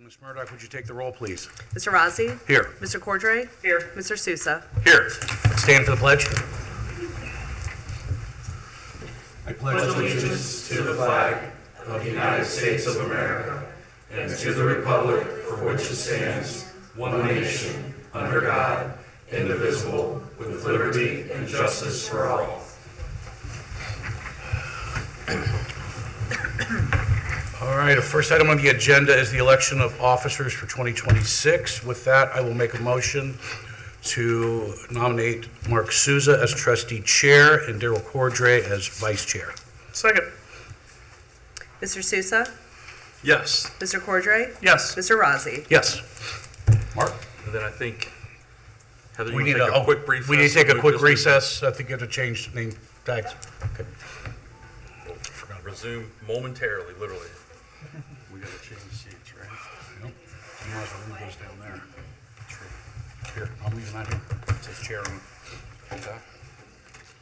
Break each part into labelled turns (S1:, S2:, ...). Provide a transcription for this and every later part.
S1: Ms. Murdoch, would you take the roll, please?
S2: Mr. Rossi?
S1: Here.
S2: Mr. Cordray?
S3: Here.
S2: Mr. Sousa?
S1: Here. Stand for the pledge. I pledge
S4: allegiance to the flag of the United States of America and to the republic for which it stands, one nation, under God, indivisible, with liberty and justice for all.
S1: All right, the first item on the agenda is the election of officers for 2026. With that, I will make a motion to nominate Mark Souza as trustee chair and Daryl Cordray as vice chair.
S3: Second.
S2: Mr. Sousa?
S4: Yes.
S2: Mr. Cordray?
S3: Yes.
S2: Mr. Rossi?
S1: Yes. Mark?
S4: And then I think, Heather,
S1: We
S4: you
S1: need
S4: want to take a quick recess?
S1: We need to take a
S4: Move
S1: quick
S4: this
S1: recess. I think you have to change name tags. Okay.
S4: to resume momentarily, literally. We got to change seats, right?
S1: Nope. You might as well move those down there. Here, I'm leaving that here. It says chair on it. Okay.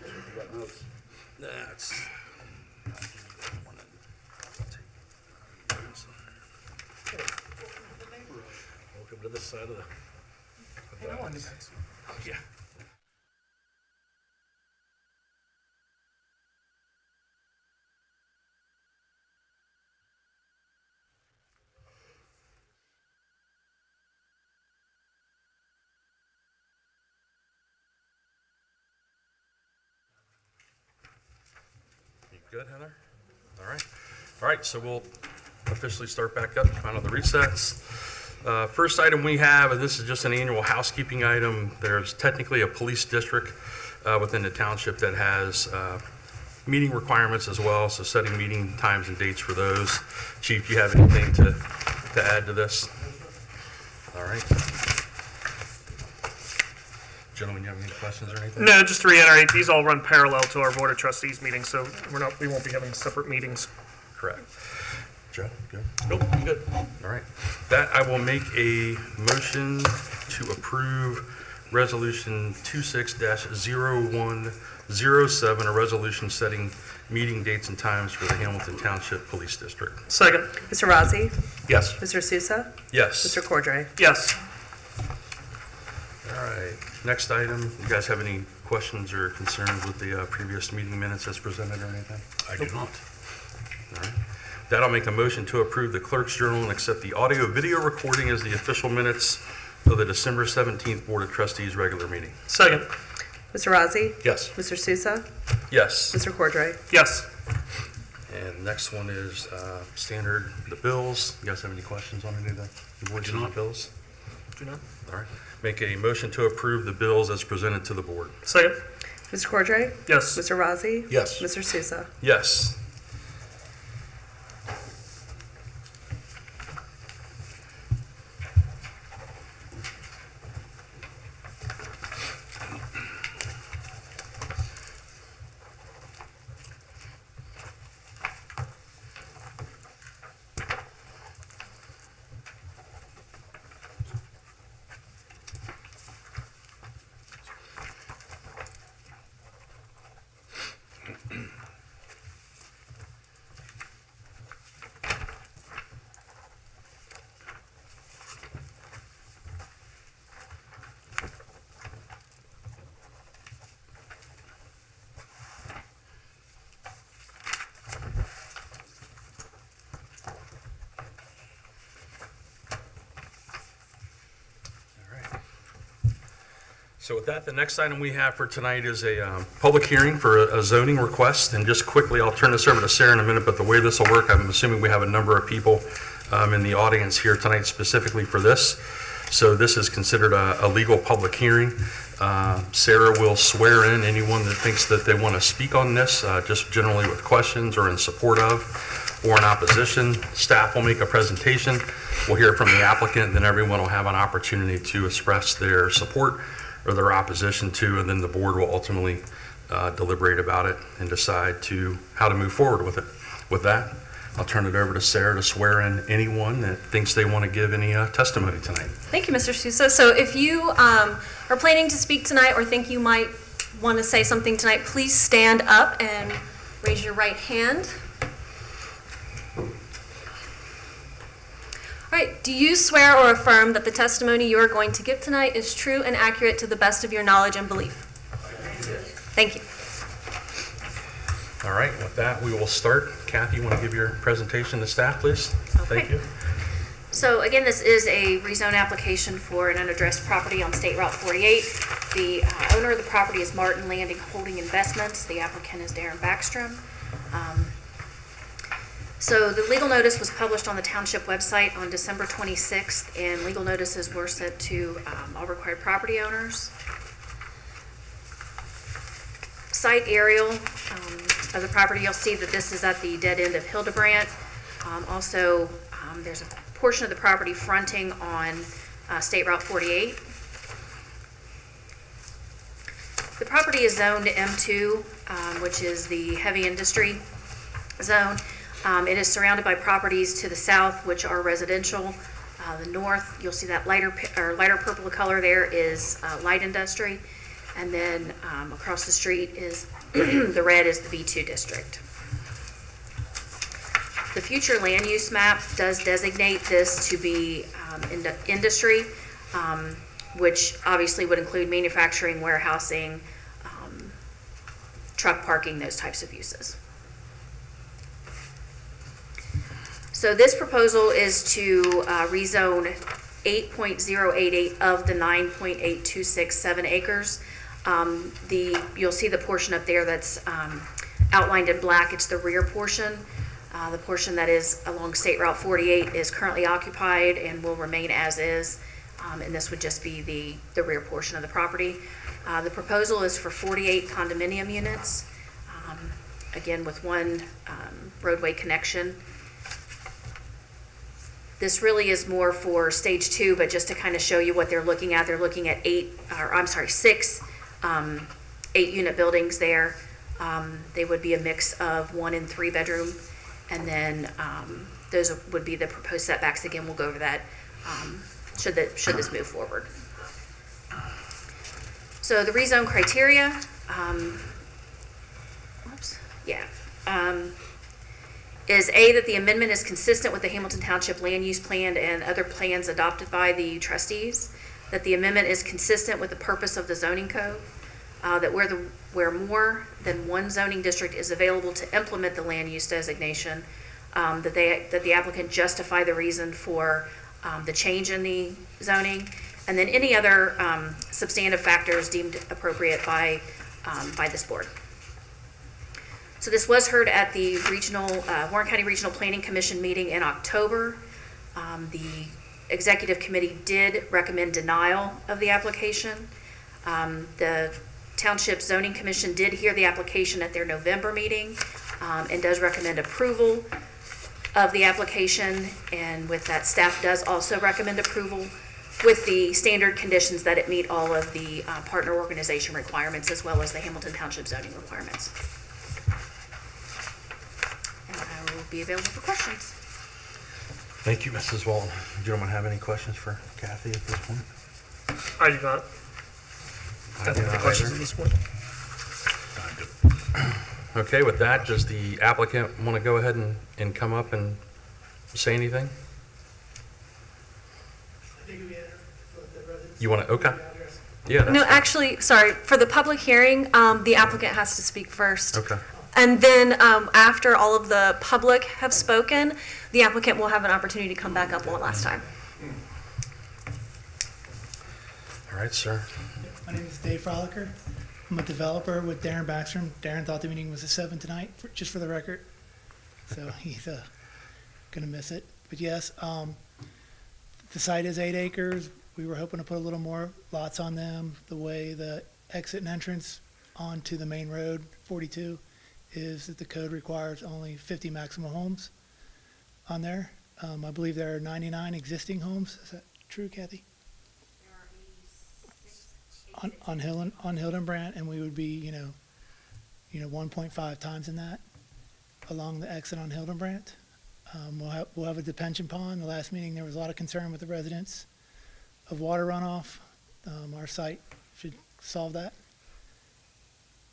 S1: You got notes?
S4: That's.
S1: Welcome to this side of the.
S4: Yeah. You good, Heather? All right. All right, so we'll officially start back up, final the recess. First item we have, and this is just an annual housekeeping item, there's technically a police district within the township that has meeting requirements as well, so setting meeting times and dates for those. Chief, do you have anything to add to this? All right. Gentlemen, you have any questions or anything?
S3: No, just to reiterate, these all run parallel to our Board of Trustees meetings, so we won't be having separate meetings.
S4: Correct. Joe, good? Nope, I'm good. All right. That, I will make a motion to approve Resolution 26-0107, a resolution setting meeting dates and times for the Hamilton Township Police District.
S3: Second.
S2: Mr. Rossi?
S1: Yes.
S2: Mr. Sousa?
S4: Yes.
S2: Mr. Cordray?
S3: Yes.
S4: All right. Next item, you guys have any questions or concerns with the previous meeting minutes as presented or anything?
S1: I do not.
S4: All right. That I'll make a motion to approve the clerk's journal and accept the audio-video recording as the official minutes of the December 17th Board of Trustees regular meeting.
S3: Second.
S2: Mr. Rossi?
S1: Yes.
S2: Mr. Sousa?
S4: Yes.
S2: Mr. Cordray?
S3: Yes.
S4: And next one is standard, the bills. You guys have any questions on any of the board's bills?
S3: Do not.
S4: All right. Make a motion to approve the bills as presented to the board.
S3: Second.
S2: Mr. Cordray?
S3: Yes.
S2: Mr. Rossi?
S1: Yes.
S2: Mr. Sousa?
S4: Yes. So with that, the next item we have for tonight is a public hearing for a zoning request. And just quickly, I'll turn this over to Sarah in a minute, but the way this will work, I'm assuming we have a number of people in the audience here tonight specifically for this. So this is considered a legal public hearing. Sarah will swear in anyone that thinks that they want to speak on this, just generally with questions or in support of or in opposition. Staff will make a presentation. We'll hear from the applicant, then everyone will have an opportunity to express their support or their opposition to, and then the board will ultimately deliberate about it and decide how to move forward with it. With that, I'll turn it over to Sarah to swear in anyone that thinks they want to give any testimony tonight.
S5: Thank you, Mr. Sousa. So if you are planning to speak tonight or think you might want to say something tonight, please stand up and raise your right hand. All right, do you swear or affirm that the testimony you are going to give tonight is true and accurate to the best of your knowledge and belief? Thank you.
S4: All right, with that, we will start. Kathy, you want to give your presentation to staff, please? Thank
S6: Okay.
S4: you.
S6: So again, this is a rezone application for an unaddressed property on State Route 48. The owner of the property is Martin Landing Holding Investments. The applicant is Darren Backstrom. So the legal notice was published on the township website on December 26th, and legal notices were sent to all required property owners. Site aerial of the property, you'll see that this is at the dead end of Hildebrandt. Also, there's a portion of the property fronting on State Route 48. The property is zoned to M2, which is the heavy industry zone. It is surrounded by properties to the south, which are residential. The north, you'll see that lighter purple color there is light industry. And then across the street is, the red is the B2 district. The future land use map does designate this to be industry, which obviously would include manufacturing, warehousing, truck parking, those types of uses. So this proposal is to rezone 8.088 of the 9.8267 acres. You'll see the portion up there that's outlined in black. It's the rear portion. The portion that is along State Route 48 is currently occupied and will remain as is. And this would just be the rear portion of the property. The proposal is for 48 condominium units, again with one roadway connection. This really is more for stage 2, but just to kind of show you what they're looking at, they're looking at 6 8-unit buildings there. They would be a mix of 1 and 3 bedroom, and then those would be the proposed setbacks. Again, we'll go over that should this move forward. So the rezone criteria, is A, that the amendment is consistent with the Hamilton Township Land Use Plan and other plans adopted by the trustees, that the amendment is consistent with the purpose of the zoning code, that where more than one zoning district is available to implement the land use designation, that the applicant justify the reason for the change in the zoning, and then any other substantive factors deemed appropriate by this board. So this was heard at the Warren County Regional Planning Commission meeting in October. The executive committee did recommend denial of the application. The Township Zoning Commission did hear the application at their November meeting and does recommend approval of the application. And with that, staff does also recommend approval with the standard conditions that it meet all of the partner organization requirements as well as the Hamilton Township zoning requirements. And I will be available for questions.
S4: Thank you, Mrs. Walton. Do gentlemen have any questions for Kathy at this point?
S3: I do not
S4: I
S3: have
S4: do
S3: any
S4: not
S3: questions
S4: either.
S3: at this point.
S4: Okay, with that, does the applicant want to go ahead and come up and say anything? You want to, okay. Yeah,
S5: No,
S4: that's,
S5: actually, sorry, for the public hearing, the applicant has to speak first.
S4: okay.
S5: And then after all of the public have spoken, the applicant will have an opportunity to come back up one last time.
S4: All right, sir.
S7: My name is Dave Frolicker. I'm a developer with Darren Backstrom. Darren thought the meeting was at 7 tonight, just for the record. So he's going to miss it. But yes, the site is 8 acres. We were hoping to put a little more lots on them. The way the exit and entrance onto the main road, 42, is that the code requires only 50 maximum homes on there. I believe there are 99 existing homes. Is that true, Kathy? On Hildenbrandt, and we would be, 1.5 times in that along the exit on Hildenbrandt. We'll have a detention pond. The last meeting, there was a lot of concern with the residents of water runoff. Our site should solve that.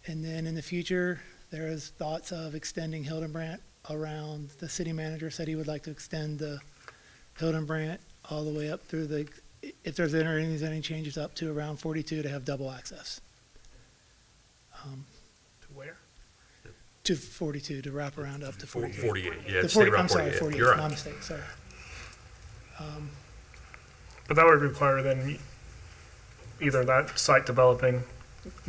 S7: And then in the future, there is thoughts of extending Hildenbrandt around. The city manager said he would like to extend the Hilton Brandt, all the way up through the, if there's any zoning changes, up to around 42 to have double access.
S3: To where?
S7: To 42, to wrap around up to 48.
S4: 48, yeah,
S7: The
S4: it's state
S7: 40
S4: route
S7: I'm sorry,
S4: 48.
S7: 48,
S4: You're
S7: my
S4: right.
S7: mistake, sorry.
S3: But that would require then either that site developing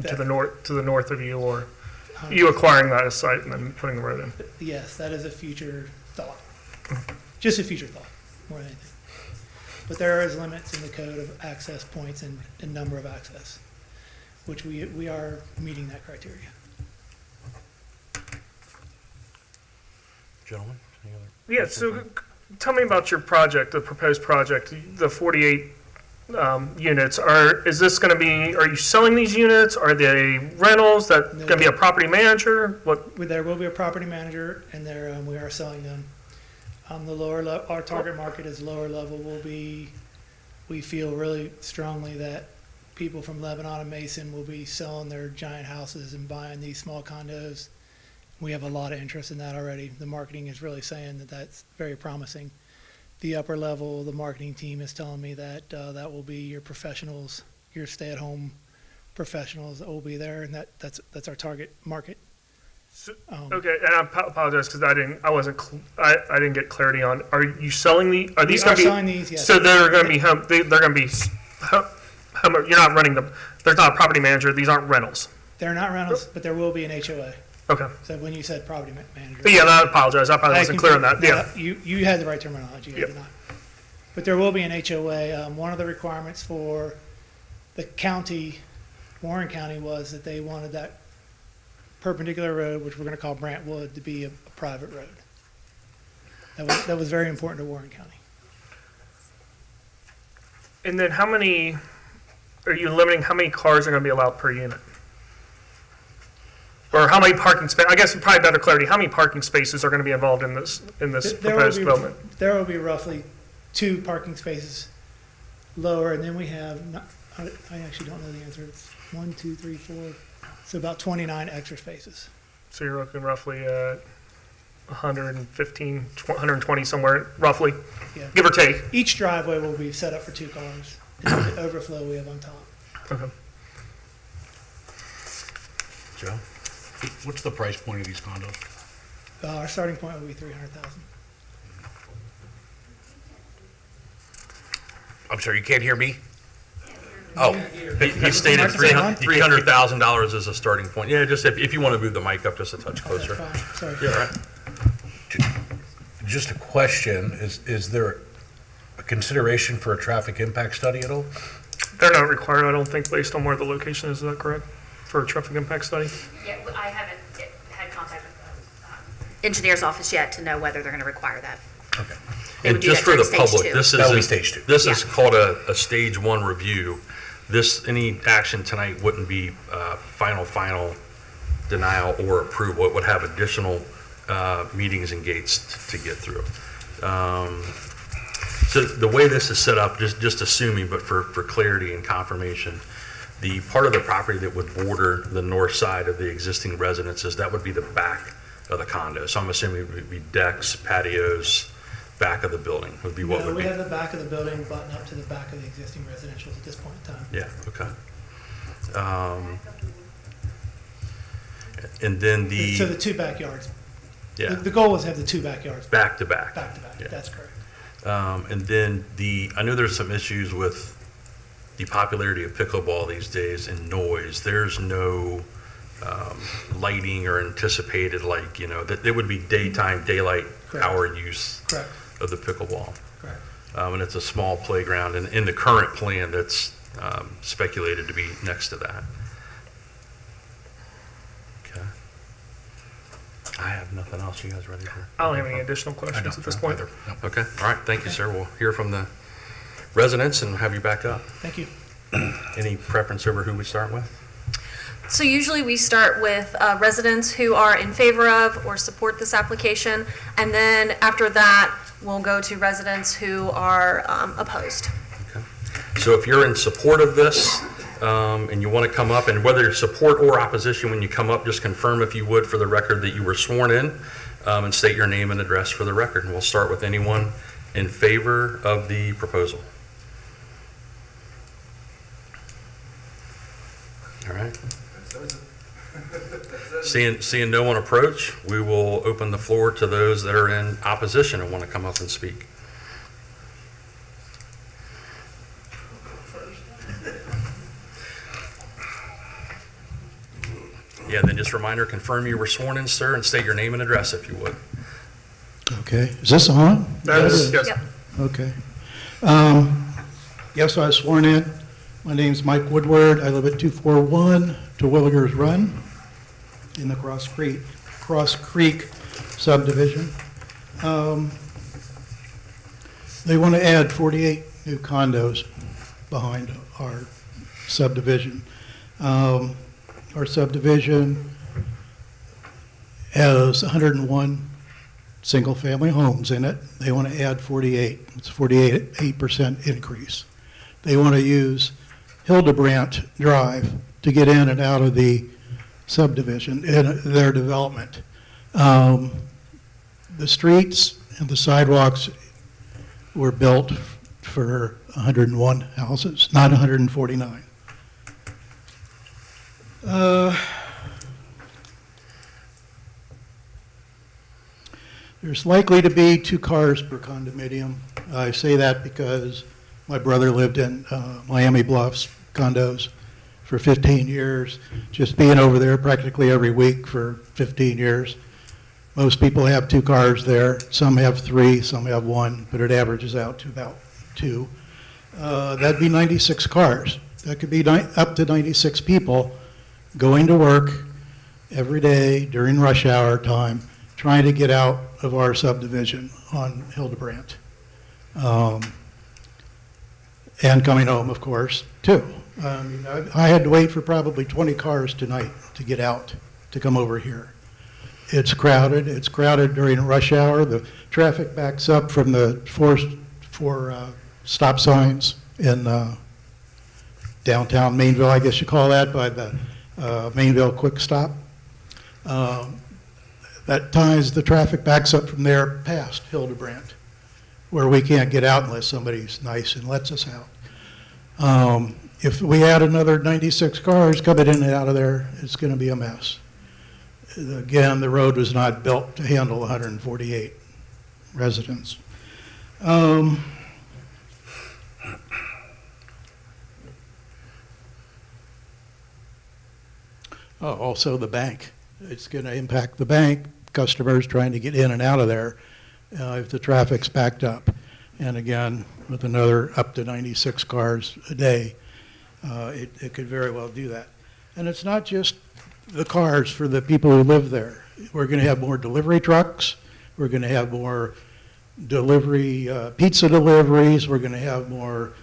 S3: to the north of you, or you acquiring that as site and then putting the road in.
S7: Yes, that is a future thought. Just a future thought, more than anything. But there is limits in the code of access points and number of access, which we are meeting that criteria.
S4: Gentlemen, any other?
S3: Yeah, so tell me about your project, the proposed project, the 48 units. Is this going to be, are you selling these units? Are they rentals? That
S7: No.
S3: going to be a property manager? What?
S7: There will be a property manager, and there, we are selling them. Our target market is lower level will be, we feel really strongly that people from Lebanon and Mason will be selling their giant houses and buying these small condos. We have a lot of interest in that already. The marketing is really saying that that's very promising. The upper level, the marketing team is telling me that that will be your professionals, your stay-at-home professionals that will be there, and that's our target market.
S3: Okay, and I apologize because I didn't get clarity on. Are you selling are these
S7: We are
S3: going to be?
S7: selling these, yes.
S3: So they're going to be they're going to be. You're not running them. There's not a property manager. These aren't rentals.
S7: They're not rentals, but there will be an HOA.
S3: Okay.
S7: So when you said property manager.
S3: But yeah, I apologize. I probably wasn't clear on that. Yeah.
S7: You had the right terminology, I
S3: Yep.
S7: did not. But there will be an HOA. One of the requirements for the county, Warren County, was that they wanted that perpendicular road, which we're gonna call Brantwood, to be a private road. That was very important to Warren County.
S3: And then are you limiting how many cars are going to be allowed per unit? Or how many parking spaces? I guess probably better clarity. How many parking spaces are going to be involved in this proposed development?
S7: There will be roughly 2 parking spaces lower, and then we have, I actually don't know the answer. It's 1, 2, 3, 4, so about 29 extra spaces.
S3: So you're looking roughly at 115, 120 somewhere, roughly,
S7: Yeah.
S3: give or take.
S7: Each driveway will be set up for 2 cars, and then the overflow we have on top.
S3: Okay.
S1: Joe? What's the price point of these condos?
S7: Our starting point will be 300,000.
S1: I'm sorry, you can't hear me? Oh,
S4: He stated $300,000 as a starting point. Yeah, just if you want to move the mic up just a touch
S7: Oh, that's
S4: closer.
S7: fine. Sorry.
S4: Yeah, all right.
S1: just a question, is there a consideration for a traffic impact study at all?
S3: They're not required, I don't think, based on where the location is that correct? For a traffic impact study?
S6: Yeah, I haven't had contact with the engineer's office yet to know whether they're going to require that.
S1: Okay.
S6: They would
S4: And
S6: do
S4: just
S6: that
S4: for the
S6: during stage
S4: public,
S6: 2.
S4: this
S1: That would be
S4: is,
S1: stage 2.
S4: this is
S6: Yeah.
S4: called a stage 1 review. Any action tonight wouldn't be final denial or approval. It would have additional meetings and gates to get through. So the way this is set up, just assuming, but for clarity and confirmation, the part of the property that would border the north side of the existing residences, that would be the back of the condo. So I'm assuming it would be decks, patios, back of the building would be what
S7: No,
S4: would
S7: we
S4: be.
S7: have the back of the building button up to the back of the existing residentials at this point in time.
S4: Yeah, okay. And then
S7: So the 2 backyards.
S4: yeah,
S7: The goal was to have the 2 backyards
S4: back to back.
S7: back to back.
S4: Yeah.
S7: That's correct.
S4: And then I know there's some issues with the popularity of pickleball these days and noise. There's no lighting or anticipated, that it would be daylight
S7: Correct.
S4: hour use
S7: Correct.
S4: of the pickleball.
S7: Correct.
S4: And it's a small playground, and in the current plan, that's speculated to be next to that. Okay. I have nothing else. You guys ready for?
S3: I don't have any additional questions at this point.
S4: Okay, all right, thank you, sir. We'll hear from the residents and have you back up.
S7: Thank you.
S4: Any preference over who we start with?
S5: So usually we start with residents who are in favor of or support this application, and then after that, we'll go to residents who are opposed.
S4: So if you're in support of this, and you want to come up, and whether you're support or opposition, when you come up, just confirm, if you would, for the record, that you were sworn in, and state your name and address for the record. And we'll start with anyone in favor of the proposal? All right. Seeing no one approach, we will open the floor to those that are in opposition and want to come up and speak. Yeah, then just a reminder, confirm you were sworn in, sir, and state your name and address if you would.
S8: Okay, is this on?
S3: That is, yes.
S5: Yep.
S8: Okay. Yes, I was sworn in. My name's Mike Woodward. I live at 241 Terwilliger's Run in the Cross Creek subdivision. They want to add 48 new condos behind our subdivision. Our subdivision has 101 single-family homes in it. They want to add 48. It's a 48% increase. They want to use Hildebrandt Drive to get in and out of the subdivision in their development. The streets and the sidewalks were built for 101 houses, not 149. There's likely to be 2 cars per condominium. I say that because my brother lived in Miami Bluffs condos for 15 years, just being over there practically every week for 15 years. Most people have 2 cars there. Some have 3, some have 1, but it averages out to about 2. That'd be 96 cars. That could be up to 96 people going to work every day during rush hour time, trying to get out of our subdivision on Hildebrandt. And coming home, of course, too. I had to wait for probably 20 cars tonight to get out, to come over here. It's crowded. It's crowded during rush hour. The traffic backs up from the four stop signs in downtown Mainville, I guess you call that, by the Mainville Quick Stop. That ties the traffic backs up from there past Hildebrandt, where we can't get out unless somebody's nice and lets us out. If we add another 96 cars coming in and out of there, it's going to be a mess. Again, the road was not built to handle 148 residents. Also the bank. It's going to impact the bank, customers trying to get in and out of there if the traffic's backed up. And again, with another up to 96 cars a day, it could very well do that. And it's not just the cars for the people who live there. We're going to have more delivery trucks. We're going to have more pizza deliveries. We're going to have more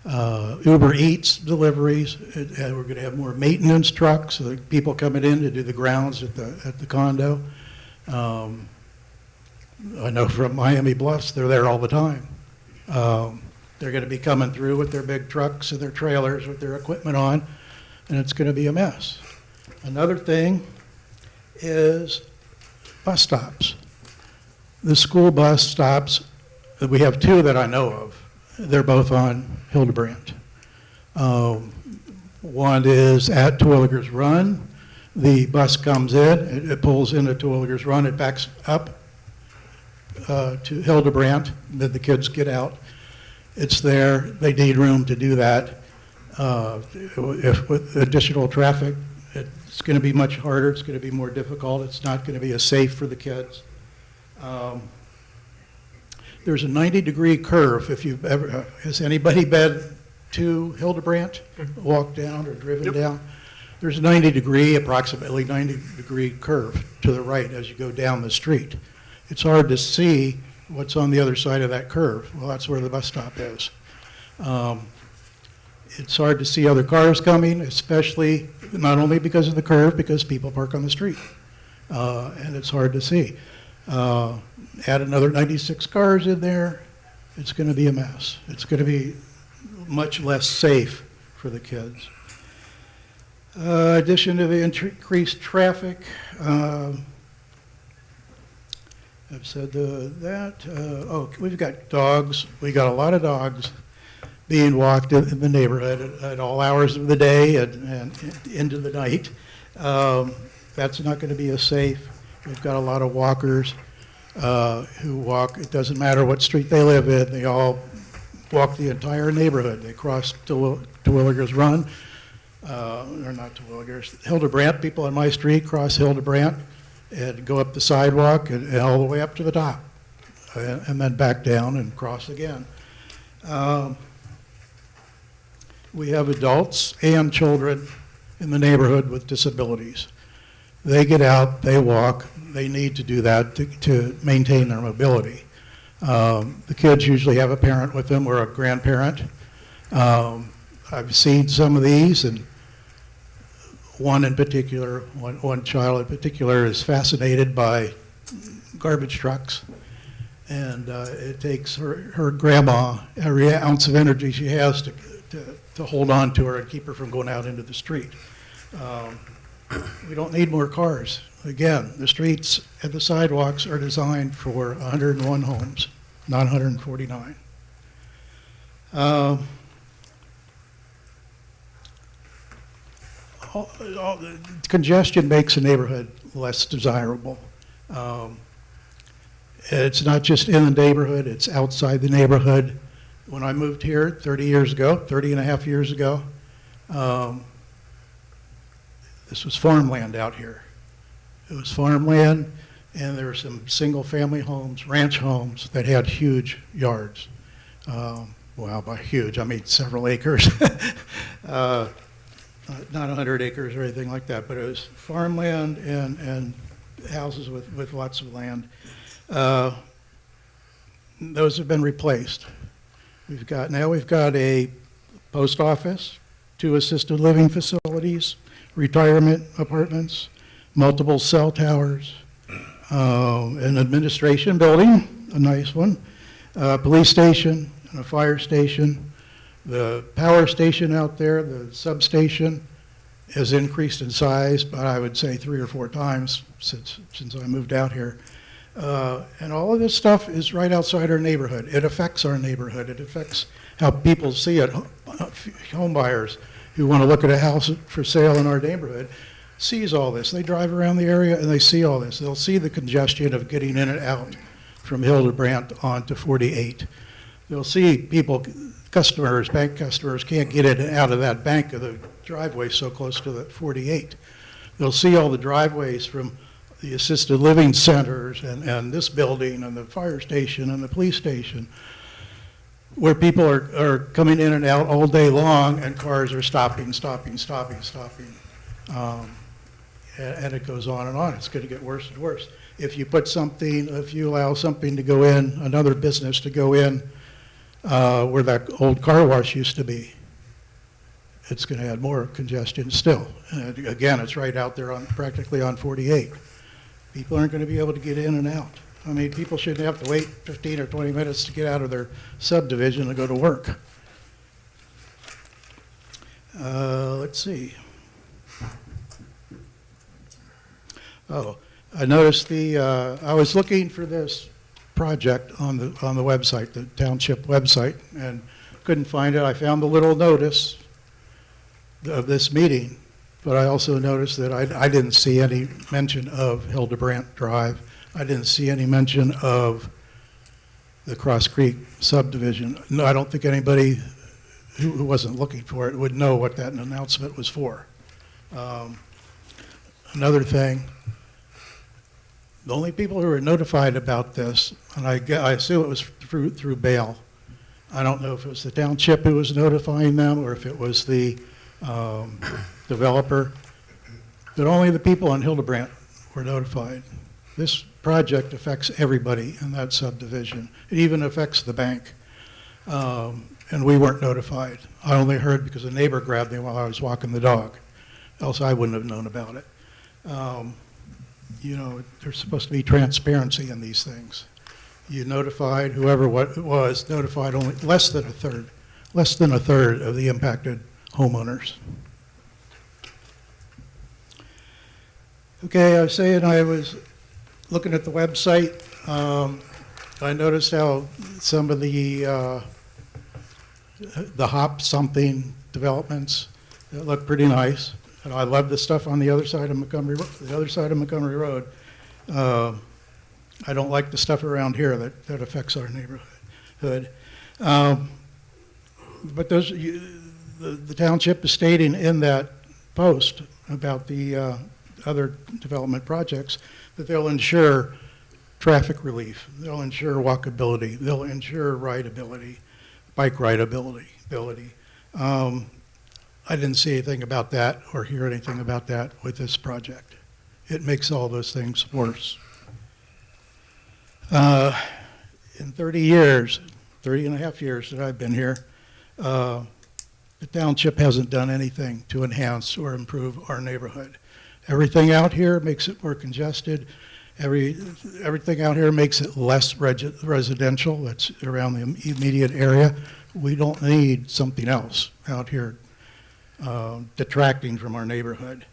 S8: Uber Eats deliveries. And we're going to have more maintenance trucks, so the people coming in to do the grounds at the condo. I know from Miami Bluffs, they're there all the time. They're going to be coming through with their big trucks and their trailers with their equipment on, and it's going to be a mess. Another thing is bus stops. The school bus stops, we have 2 that I know of. They're both on Hildebrandt. One is at Terwilliger's Run. The bus comes in, it pulls into Terwilliger's Run, it backs up to Hildebrandt, then the kids get out. It's there, they need room to do that. If with additional traffic, it's going to be much harder, it's going to be more difficult, it's not going to be as safe for the kids. There's a 90-degree curve. If you've ever, has anybody been to Hildebrandt, walked down or driven down? There's a approximately 90-degree curve to the right as you go down the street. It's hard to see what's on the other side of that curve. Well, that's where the bus stop is. It's hard to see other cars coming, especially not only because of the curve, because people park on the street. And it's hard to see. Add another 96 cars in there, it's going to be a mess. It's going to be much less safe for the kids. Addition to the increased traffic, I've said that. Oh, we've got dogs. We got a lot of dogs being walked in the neighborhood at all hours of the day and into the night. That's not going to be as safe. We've got a lot of walkers who walk. It doesn't matter what street they live in. They all walk the entire neighborhood. They cross Terwilliger's Run, or not Terwilliger's, Hildebrandt. People on my street cross Hildebrandt and go up the sidewalk and all the way up to the top, and then back down and cross again. We have adults and children in the neighborhood with disabilities. They get out, they walk, they need to do that to maintain their mobility. The kids usually have a parent with them or a grandparent. I've seen some of these, and one in particular, one child in particular is fascinated by garbage trucks, and it takes her grandma every ounce of energy she has to hold on to her and keep her from going out into the street. We don't need more cars. Again, the streets and the sidewalks are designed for 101 homes, not 149. Congestion makes a neighborhood less desirable. It's not just in the neighborhood, it's outside the neighborhood. When I moved here 30 and a half years ago, this was farmland out here. It was farmland, and there were some single-family homes, ranch homes, that had huge yards. Well, by huge, I mean several acres. Not 100 acres or anything like that, but it was farmland and houses with lots of land. Those have been replaced. We've got a post office, 2 assisted living facilities, retirement apartments, multiple cell towers, an administration building, a nice one, a police station, and a fire station. The power station out there, the substation, has increased in size, but I would say 3 or 4 times since I moved out here. And all of this stuff is right outside our neighborhood. It affects our neighborhood. It affects how people see it. Home buyers who want to look at a house for sale in our neighborhood sees all this. They drive around the area and they see all this. They'll see the congestion of getting in and out from Hildebrandt onto 48. They'll see people, customers, bank customers can't get in and out of that bank of the driveway so close to the 48. They'll see all the driveways from the assisted living centers and this building and the fire station and the police station, where people are coming in and out all day long and cars are stopping. And it goes on and on. It's going to get worse and worse. If you allow something to go in, another business to go in where that old car wash used to be, it's going to add more congestion still. And again, it's right out there practically on 48. People aren't going to be able to get in and out. I mean, people shouldn't have to wait 15 or 20 minutes to get out of their subdivision to go to work. Let's see. Oh, I noticed I was looking for this project on the website, the township website, and couldn't find it. I found the little notice of this meeting, but I also noticed that I didn't see any mention of Hildebrandt Drive. I didn't see any mention of the Cross Creek subdivision. No, I don't think anybody who wasn't looking for it would know what that announcement was for. Another thing, the only people who were notified about this, and I assume it was through bail. I don't know if it was the township who was notifying them or if it was the developer, but only the people on Hildebrandt were notified. This project affects everybody in that subdivision. It even affects the bank, and we weren't notified. I only heard because a neighbor grabbed me while I was walking the dog, else I wouldn't have known about it. You know, there's supposed to be transparency in these things. You notified whoever it was, notified only less than a third of the impacted homeowners. Okay, I was saying I was looking at the website. I noticed how some of the hop something developments that look pretty nice. And I love the stuff on the other side of Montgomery, Road. I don't like the stuff around here that affects our neighborhood. But the township is stating in that post about the other development projects that they'll ensure traffic relief, they'll ensure walkability, they'll ensure rideability, bike rideability. I didn't see anything about that or hear anything about that with this project. It makes all those things worse. In 30 and a half years that I've been here, the township hasn't done anything to enhance or improve our neighborhood. Everything out here makes it more congested. Everything out here makes it less residential. That's around the immediate area. We don't need something else out here detracting from our neighborhood.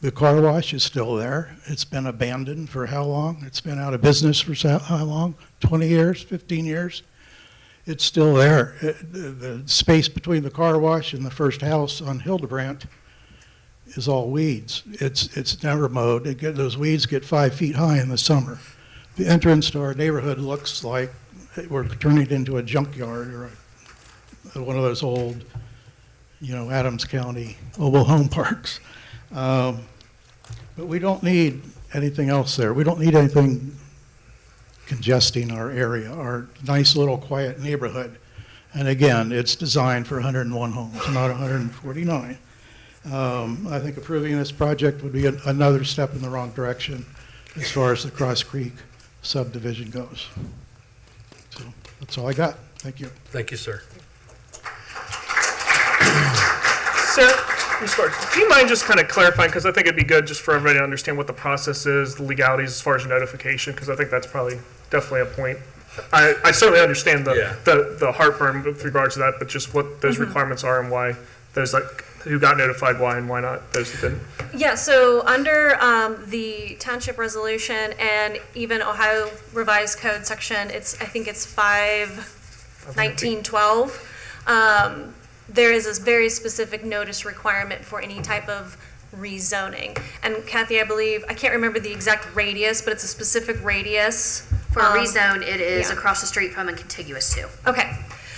S8: The car wash is still there. It's been abandoned for how long? It's been out of business for how long? 20 years, 15 years? It's still there. The space between the car wash and the first house on Hildebrandt is all weeds. It's never mowed. Those weeds get 5 feet high in the summer. The entrance to our neighborhood looks like we're turning it into a junkyard or one of those old, Adams County mobile home parks. But we don't need anything else there. We don't need anything congesting our area, our nice little quiet neighborhood. And again, it's designed for 101 homes, not 149. I think approving this project would be another step in the wrong direction as far as the Cross Creek subdivision goes. So that's all I got. Thank you.
S1: Thank you, sir.
S3: Sarah, do you mind just kind of clarifying, because I think it'd be good just for everybody to understand what the process is, the legalities as far as notification, because I think that's probably definitely a point. I certainly understand the heartburn with regards to that, but just what those requirements are and why those, who got notified, why, and why not those who didn't.
S5: Yeah, so under the township resolution and even Ohio Revised Code section, I think it's 5/1912, there is this very specific notice requirement for any type of rezoning. And Kathy, I believe, I can't remember the exact radius, but it's a specific radius.
S6: For a rezone, it is
S5: yeah.
S6: across the street from and contiguous to.
S5: Okay.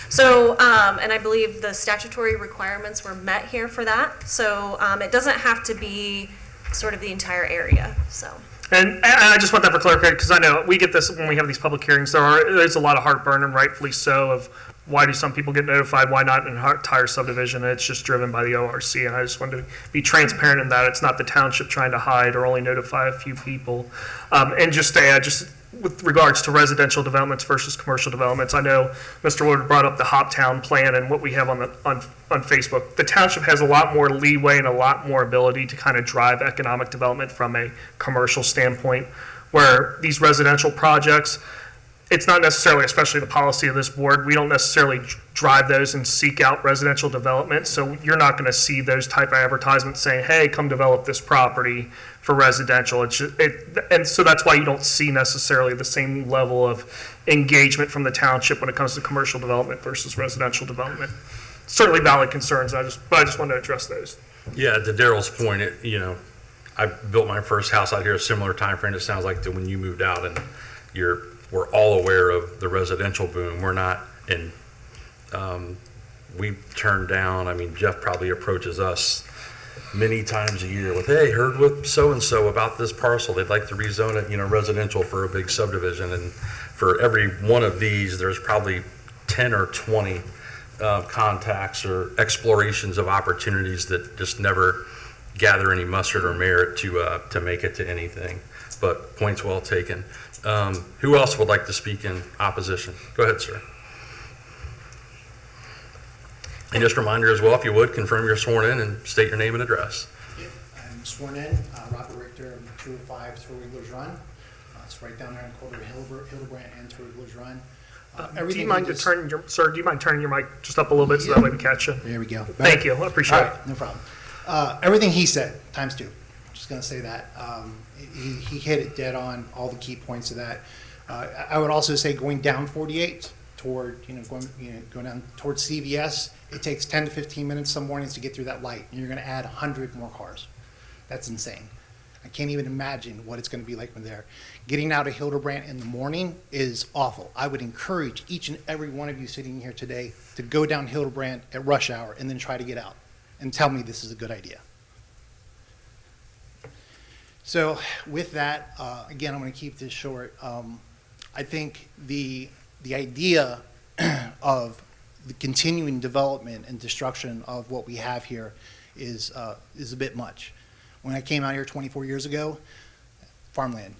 S5: So, and I believe the statutory requirements were met here for that. So it doesn't have to be sort of the entire area, so.
S3: And I just want that for clarification, because I know we get this when we have these public hearings. There's a lot of heartburn, and rightfully so, of why do some people get notified, why not in an entire subdivision? It's just driven by the ORC, and I just wanted to be transparent in that. It's not the township trying to hide or only notify a few people. And just to add, just with regards to residential developments versus commercial developments, I know Mr. Wood brought up the Hoptown plan and what we have on Facebook. The township has a lot more leeway and a lot more ability to kind of drive economic development from a commercial standpoint, where these residential projects, it's not necessarily, especially the policy of this board, we don't necessarily drive those and seek out residential development. So you're not going to see those type of advertisements saying, hey, come develop this property for residential. And so that's why you don't see necessarily the same level of engagement from the township when it comes to commercial development versus residential development. Certainly valid concerns, but I just wanted to address those.
S4: Yeah, to Daryl's point, I built my first house out here a similar time frame. It sounds like to when you moved out, and we're all aware of the residential boom. We're not in, we turned down, Jeff probably approaches us many times a year with, hey, heard with so-and-so about this parcel. They'd like to rezone it, residential for a big subdivision. And for every one of these, there's probably 10 or 20 contacts or explorations of opportunities that just never gather any mustard or merit to make it to anything. But points well taken. Who else would like to speak in opposition? Go ahead, sir. And just a reminder as well, if you would, confirm you're sworn in and state your name and address.
S9: I'm sworn in, Robert Richter, 205 Three Wheelers Run. It's right down there in the corner of Hildebrandt and Three Wheelers Run.
S3: Do you mind turning your mic just up a little bit so that way we catch you?
S9: There we go.
S3: Thank you, I appreciate it.
S9: No problem. Everything he said, times two. Just going to say that. He hit it dead on, all the key points of that. I would also say going down 48 toward, going down towards CVS, it takes 10 to 15 minutes some mornings to get through that light, and you're going to add 100 more cars. That's insane. I can't even imagine what it's going to be like when they're getting out of Hildebrand in the morning is awful. I would encourage each and every one of you sitting here today to go down Hildebrand at rush hour and then try to get out and tell me this is a good idea. So with that, again, I'm going to keep this short. I think the idea of the continuing development and destruction of what we have here is a bit much. When I came out here 24 years ago, farmland,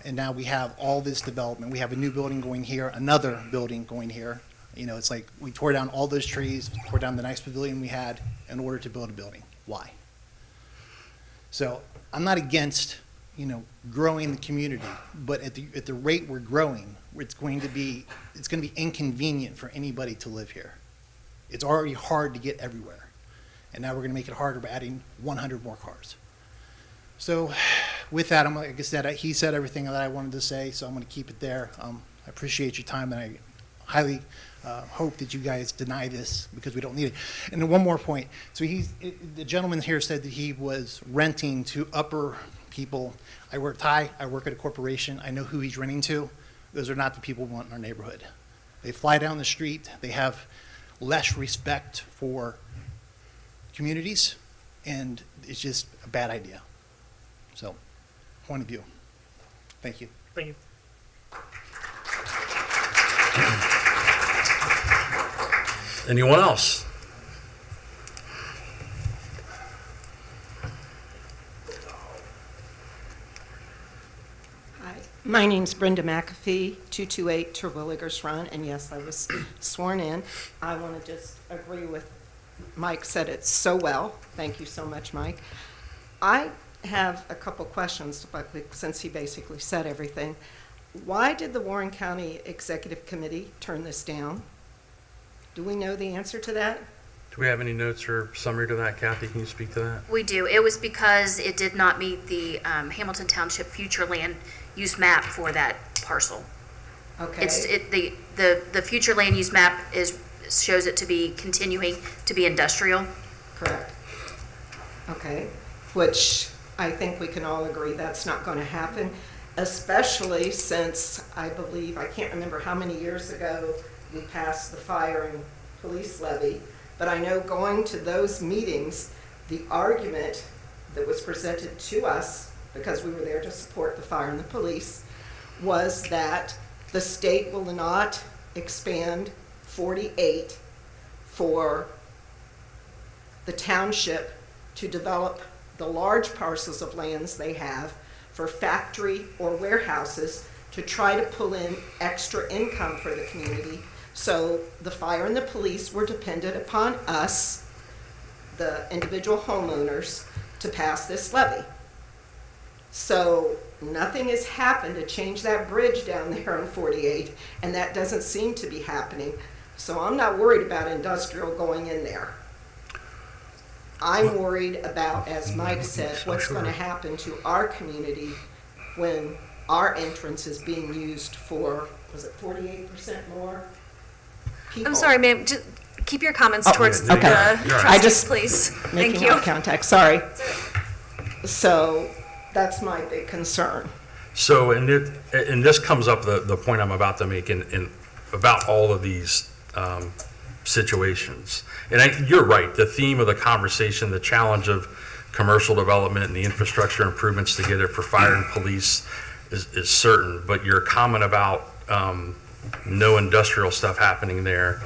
S9: and now we have all this development. We have a new building going here, another building going here. It's like we tore down all those trees, tore down the nice pavilion we had in order to build a building. Why? So I'm not against, growing the community, but at the rate we're growing, it's going to be inconvenient for anybody to live here. It's already hard to get everywhere, and now we're going to make it harder by adding 100 more cars. So with that, like I said, he said everything that I wanted to say, so I'm going to keep it there. I appreciate your time, and I highly hope that you guys deny this because we don't need it. And then one more point. So the gentleman here said that he was renting to upper people. I work at a corporation. I know who he's renting to. Those are not the people we want in our neighborhood. They fly down the street. They have less respect for communities, and it's just a bad idea. So, point of view. Thank you.
S3: Thank you.
S4: Anyone else?
S10: Hi, my name's Brenda McAfee, 228 Terwilligers Run, and yes, I was sworn in. I want to just agree with Mike said it so well. Thank you so much, Mike. I have a couple questions, but since he basically said everything. Why did the Warren County Executive Committee turn this down? Do we know the answer to that?
S4: Do we have any notes or summary to that? Kathy, can you speak to that?
S6: We do. It was because it did not meet the Hamilton Township future land use map for that parcel.
S10: Okay.
S6: The future land use map shows it to be continuing to be industrial.
S10: Correct. Okay, which I think we can all agree that's not going to happen, especially since I believe, I can't remember how many years ago we passed the fire and police levy, but I know going to those meetings, the argument that was presented to us, because we were there to support the fire and the police, was that the state will not expand 48 for the township to develop the large parcels of lands they have for factory or warehouses to try to pull in extra income for the community. So the fire and the police were dependent upon us, the individual homeowners, to pass this levy. So nothing has happened to change that bridge down there on 48, and that doesn't seem to be happening. So I'm not worried about industrial going in there. I'm worried about, as Mike said, what's going to happen to our community when our entrance is being used for, was it 48% more people?
S5: I'm sorry, ma'am, just keep your comments towards the
S10: okay.
S5: trustees, please. Thank
S10: Making
S5: you.
S10: eye contact, sorry. So that's my big concern.
S4: So, and this comes up, the point I'm about to make in about all of these situations. And you're right, the theme of the conversation, the challenge of commercial development and the infrastructure improvements to get it for fire and police is certain. But your comment about no industrial stuff happening there,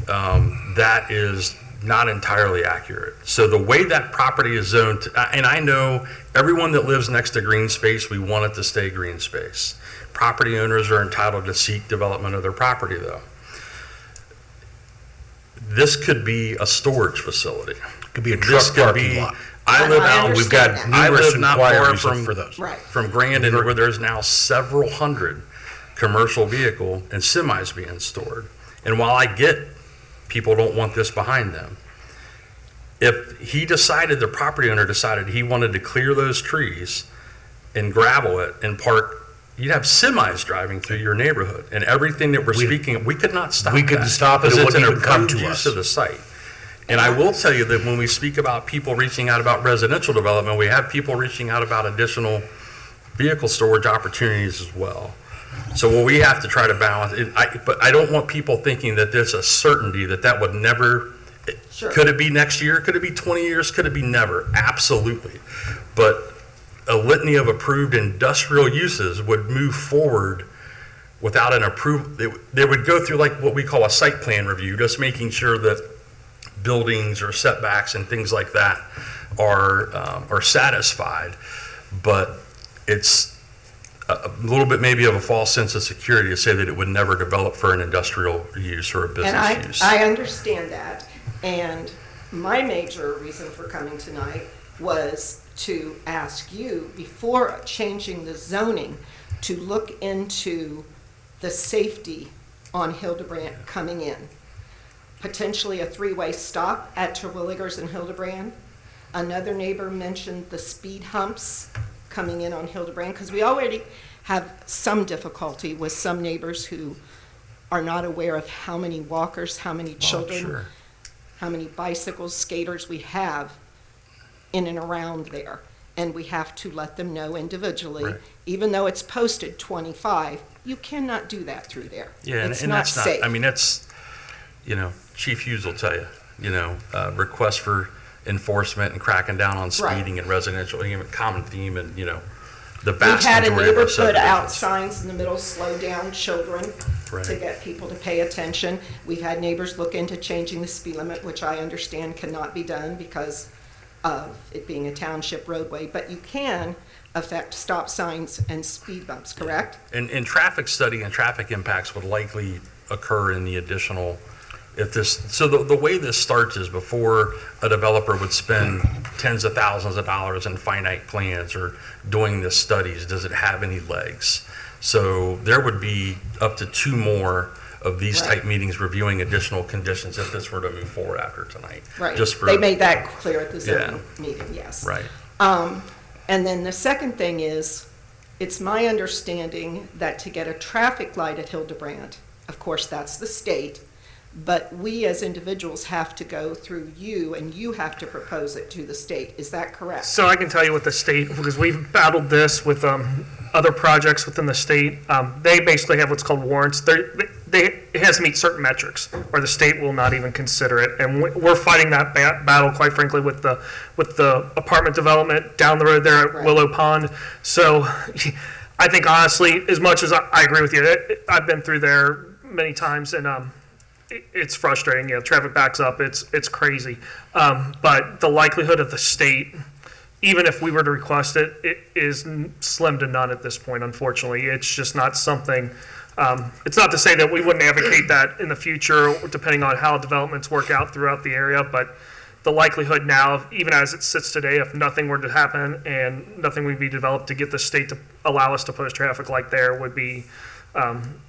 S4: that is not entirely accurate. So the way that property is zoned, and I know everyone that lives next to green space, we want it to stay green space. Property owners are entitled to seek development of their property though. This could be a storage facility.
S1: Could be a truck parking lot.
S4: I live
S10: I
S4: out,
S10: understand
S4: we've got,
S10: that.
S4: I live not far
S1: Inquiries for those.
S10: Right.
S4: from Grandin, where there's now several hundred commercial vehicle and semis being stored. And while I get people don't want this behind them, if he decided, the property owner decided he wanted to clear those trees and gravel it and park, you'd have semis driving through your neighborhood, and everything that we're speaking, we could not stop
S1: We couldn't
S4: that,
S1: stop it. It
S4: because it's
S1: wouldn't
S4: an
S1: even come
S4: approved
S1: to
S4: use
S1: us.
S4: of the site. And I will tell you that when we speak about people reaching out about residential development, we have people reaching out about additional vehicle storage opportunities as well. So what we have to try to balance, but I don't want people thinking that there's a certainty that that would never,
S10: Sure.
S4: could it be next year? Could it be 20 years? Could it be never? Absolutely. But a litany of approved industrial uses would move forward without an approval. They would go through like what we call a site plan review, just making sure that buildings or setbacks and things like that are satisfied. But it's a little bit maybe of a false sense of security to say that it would never develop for an industrial use or a business
S10: And
S4: use.
S10: I understand that, and my major reason for coming tonight was to ask you, before changing the zoning, to look into the safety on Hildebrand coming in. Potentially a three-way stop at Terwilligers and Hildebrand. Another neighbor mentioned the speed humps coming in on Hildebrand, because we already have some difficulty with some neighbors who are not aware of how many walkers, how many children,
S4: sure.
S10: how many bicycles, skaters we have in and around there. And we have to let them know individually,
S4: Right.
S10: even though it's posted 25, you cannot do that through there.
S4: Yeah,
S10: It's
S4: and
S10: not
S4: that's not,
S10: safe.
S4: I mean, that's, Chief Hughes will tell you, requests for enforcement and cracking down on
S10: Right.
S4: speeding and residential, even common theme and, the
S10: We've
S4: vast
S10: had a
S4: majority of
S10: neighbor
S4: our
S10: put out
S4: subdivisions.
S10: signs in the middle, slow down children, to
S4: Right.
S10: get people to pay attention. We've had neighbors look into changing the speed limit, which I understand cannot be done because of it being a township roadway, but you can affect stop signs and speed bumps, correct?
S4: And traffic study and traffic impacts would likely occur in the additional, so the way this starts is before a developer would spend tens of thousands of dollars in finite plans or doing the studies, does it have any legs? So there would be up to 2 more of these
S10: Right.
S4: type meetings reviewing additional conditions if this were to move forward after tonight.
S10: Right.
S4: Just for,
S10: They made that clear at the
S4: Yeah.
S10: zoning meeting, yes.
S4: right.
S10: And then the second thing is, it's my understanding that to get a traffic light at Hildebrand, of course, that's the state, but we as individuals have to go through you, and you have to propose it to the state. Is that correct?
S3: So I can tell you with the state, because we've battled this with other projects within the state. They basically have what's called warrants. It has to meet certain metrics, or the state will not even consider it. And we're fighting that battle, quite frankly, with the apartment development down the road there at
S10: Right.
S3: Willow Pond. So I think honestly, as much as I agree with you, I've been through there many times, and it's frustrating. Traffic backs up. It's crazy. But the likelihood of the state, even if we were to request it, it is slim to none at this point, unfortunately. It's just not something, it's not to say that we wouldn't advocate that in the future, depending on how developments work out throughout the area, but the likelihood now, even as it sits today, if nothing were to happen and nothing would be developed to get the state to allow us to post traffic light there would be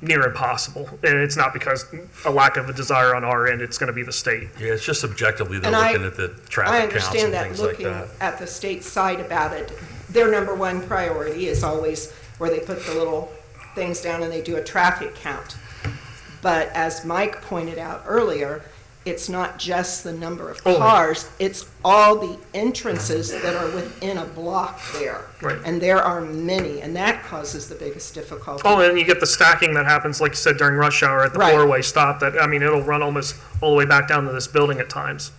S3: near impossible. And it's not because a lack of a desire on our end, it's going to be the state.
S4: Yeah, it's just objectively, they're
S10: And I-
S4: looking at the
S10: I
S4: traffic counts
S10: understand
S4: and
S10: that
S4: things like
S10: looking
S4: that.
S10: at the state side about it, their number one priority is always where they put the little things down and they do a traffic count. But as Mike pointed out earlier, it's not just the number of cars, it's all the entrances that are within a block there.
S3: Right.
S10: And there are many, and that causes the biggest difficulty.
S3: Oh, and you get the stacking that happens, like you said, during rush hour at the
S10: Right.
S3: four-way stop. That, I mean, it'll run almost all the way back down to this building at times.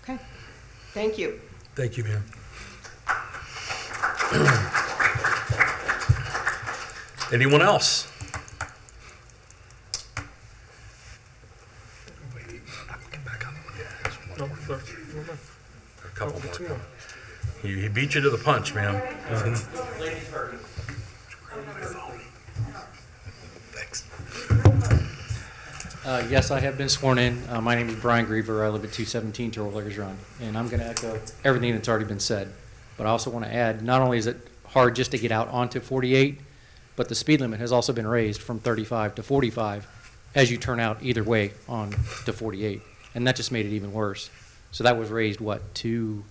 S10: Okay, thank you.
S1: Thank you, ma'am.
S4: Anyone else?
S3: No,
S4: A couple more. He beat you to the punch, ma'am.
S11: Yes, I have been sworn in. My name is Brian Griever. I live at 217 Terwilligers Run, and I'm going to echo everything that's already been said. But I also want to add, not only is it hard just to get out onto 48, but the speed limit has also been raised from 35 to 45 as you turn out either way on to 48, and that just made it even worse. So that was raised, what, 2,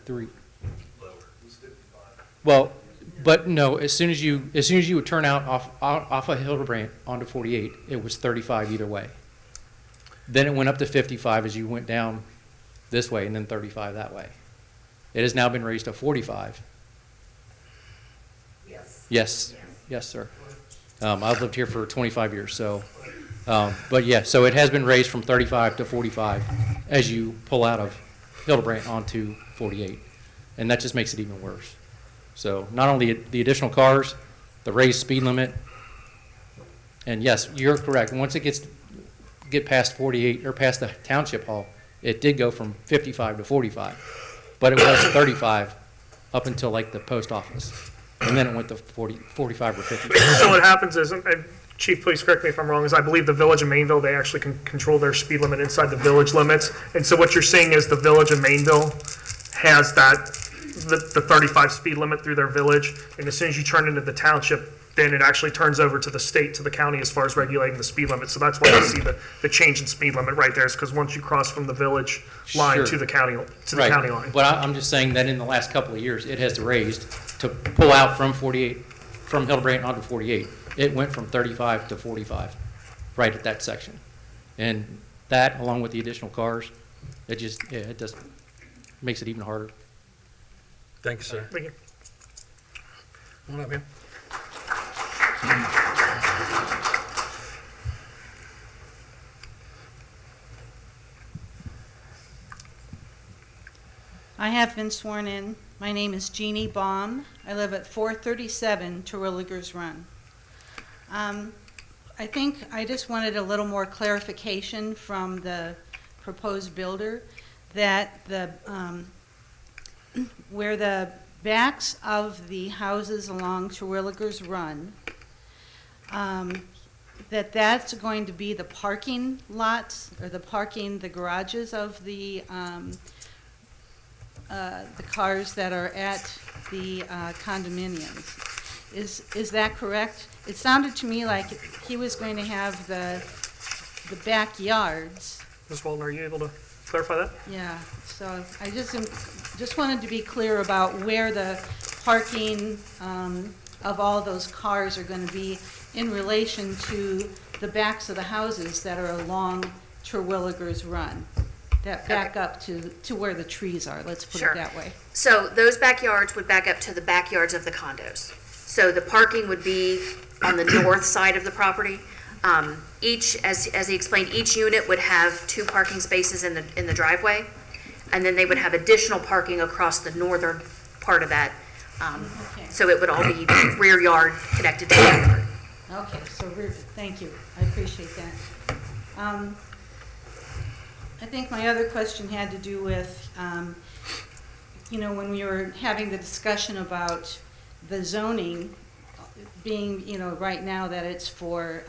S11: 3? Well, but no, as soon as you would turn out off of Hildebrandt onto 48, it was 35 either way. Then it went up to 55 as you went down this way, and then 35 that way. It has now been raised to 45. Yes, yes, sir. I've lived here for 25 years, so, but yeah, so it has been raised from 35 to 45 as you pull out of Hildebrandt onto 48, and that just makes it even worse. So not only the additional cars, the raised speed limit, and yes, you're correct. Once it get past 48 or past the township hall, it did go from 55 to 45, but it was 35 up until like the post office, and then it went to 45 or 50.
S3: So what happens is, and Chief, please correct me if I'm wrong, is I believe the village of Mainville, they actually can control their speed limit inside the village limits. And so what you're seeing is the village of Mainville has the 35 speed limit through their village. And as soon as you turn into the township, then it actually turns over to the state, to the county, as far as regulating the speed limit. So that's why you see the change in speed limit right there, is because once you cross from the village line
S11: Sure.
S3: to the county
S11: Right.
S3: county line.
S11: But I'm just saying that in the last couple of years, it has raised to pull out from 48, from Hildebrandt onto 48. It went from 35 to 45, right at that section. And that, along with the additional cars, it just makes it even harder.
S4: Thank you, sir.
S3: Thank you.
S4: Come on up, man.
S12: I have been sworn in. My name is Jeannie Baum. I live at 437 Terwilligers Run. I think I just wanted a little more clarification from the proposed builder that where the backs of the houses along Terwilligers Run, that's going to be the parking lots, or the garages of the cars that are at the condominiums. Is that correct? It sounded to me like he was going to have the backyards.
S3: Ms. Walton, are you able to clarify that?
S12: Yeah, so I just wanted to be clear about where the parking of all those cars are going to be in relation to the backs of the houses that are along Terwilligers Run, that back up to where the trees are, let's put
S6: Sure.
S12: it that way.
S6: So those backyards would back up to the backyards of the condos. So the parking would be on the north side of the property. As he explained, each unit would have 2 parking spaces in the driveway, and then they would have additional parking across the northern part of that.
S12: Okay.
S6: So it would all be rear yard connected to the yard.
S12: Okay, so thank you, I appreciate that. I think my other question had to do with, when we were having the discussion about the zoning being, right now that it's for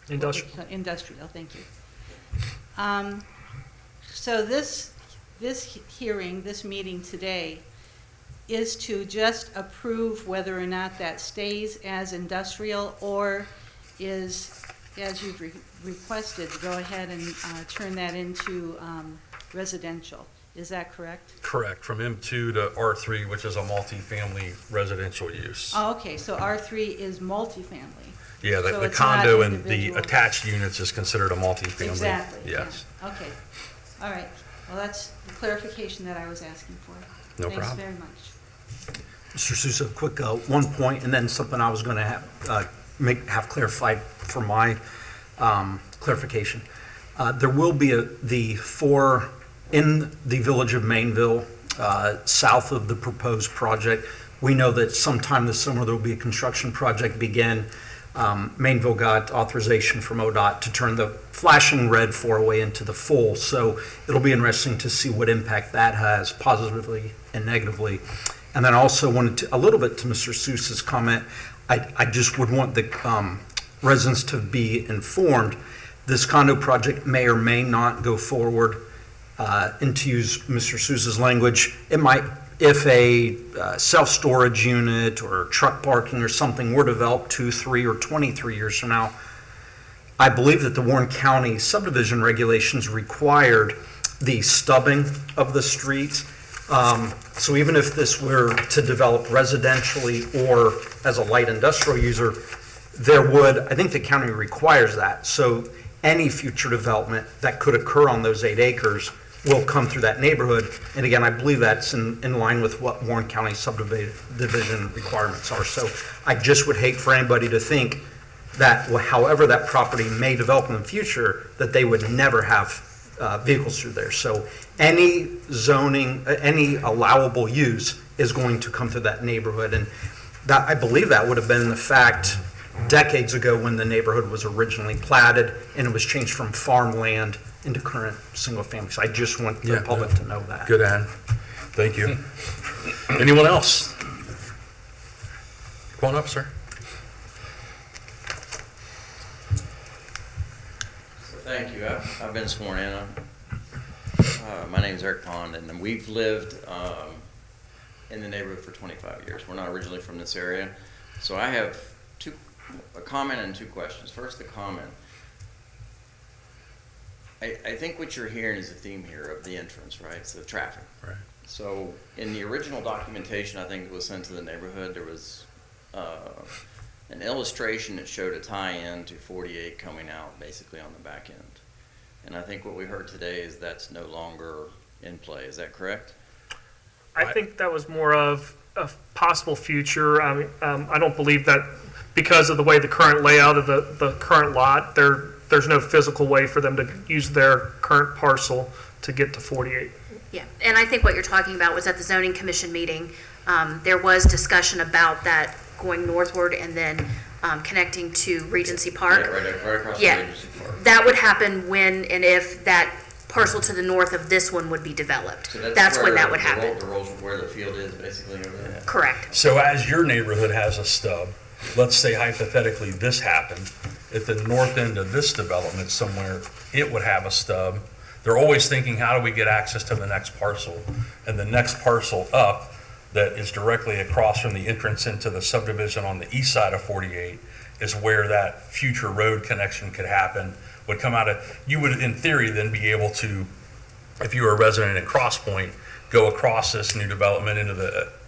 S3: Industrial.
S12: Industrial, thank you. So this hearing, this meeting today, is to just approve whether or not that stays as industrial, or is, as you've requested, to go ahead and turn that into residential. Is that correct?
S4: Correct, from M2 to R3, which is a multifamily residential use.
S12: Oh, okay, so R3 is multifamily.
S4: Yeah,
S12: So
S4: the
S12: it's not
S4: condo and the
S12: individual.
S4: attached units is considered a multifamily.
S12: Exactly.
S4: Yes.
S12: yeah. Okay, all right. Well, that's the clarification that I was asking for.
S4: No problem.
S12: Thanks very much.
S13: Mr. Sousa, quick one point, and then something I was going to have clarified for my clarification. There will be the 4 in the village of Mainville, south of the proposed project. We know that sometime this summer there will be a construction project begin. Mainville got authorization from ODOT to turn the flashing red 4-way into the full, so it'll be interesting to see what impact that has positively and negatively. And then I also wanted to, a little bit to Mr. Sousa's comment, I just would want the residents to be informed. This condo project may or may not go forward. And to use Mr. Sousa's language, it might, if a self-storage unit or truck parking or something were developed 2, 3, or 23 years from now, I believe that the Warren County subdivision regulations required the stubbing of the streets. So even if this were to develop residentially or as a light industrial user, there would, I think the county requires that. So any future development that could occur on those 8 acres will come through that neighborhood. And again, I believe that's in line with what Warren County subdivision requirements are. So I just would hate for anybody to think that however that property may develop in the future, that they would never have vehicles through there. So any zoning, any allowable use is going to come through that neighborhood. And that, I believe that would have been the fact decades ago when the neighborhood was originally platted and it was changed from farmland into current single family. So I just want the public to know that.
S4: Good, Ann. Thank you. Anyone else? Come on up, sir.
S14: Thank you. I've been sworn in. My name's Eric Pond, and we've lived in the neighborhood for 25 years. We're not originally from this area. So I have a comment and 2 questions. First, the comment. I think what you're hearing is a theme here of the entrance, right? It's the traffic.
S4: Right.
S14: So in the original documentation, I think it was sent to the neighborhood, there was an illustration that showed a tie-in to 48 coming out basically on the back end. And I think what we heard today is that's no longer in play. Is that correct?
S3: I think that was more of a possible future. I don't believe that because of the way the current layout of the current lot, there's no physical way for them to use their current parcel to get to 48.
S6: Yeah, and I think what you're talking about was at the zoning commission meeting, there was discussion about that going northward and then connecting to Regency Park.
S14: Yeah, right across
S6: Yeah.
S14: from Regency Park.
S6: That would happen when and if that parcel to the north of this one would be developed.
S14: So
S6: That's when
S14: where
S6: that would happen.
S14: The roles where the field is basically over there.
S6: Correct.
S4: So as your neighborhood has a stub, let's say hypothetically this happened, at the north end of this development somewhere, it would have a stub. They're always thinking, how do we get access to the next parcel? And the next parcel up that is directly across from the entrance into the subdivision on the east side of 48 is where that future road connection could happen, would come out of, you would in theory then be able to, if you were a resident in Cross Point, go across this new development into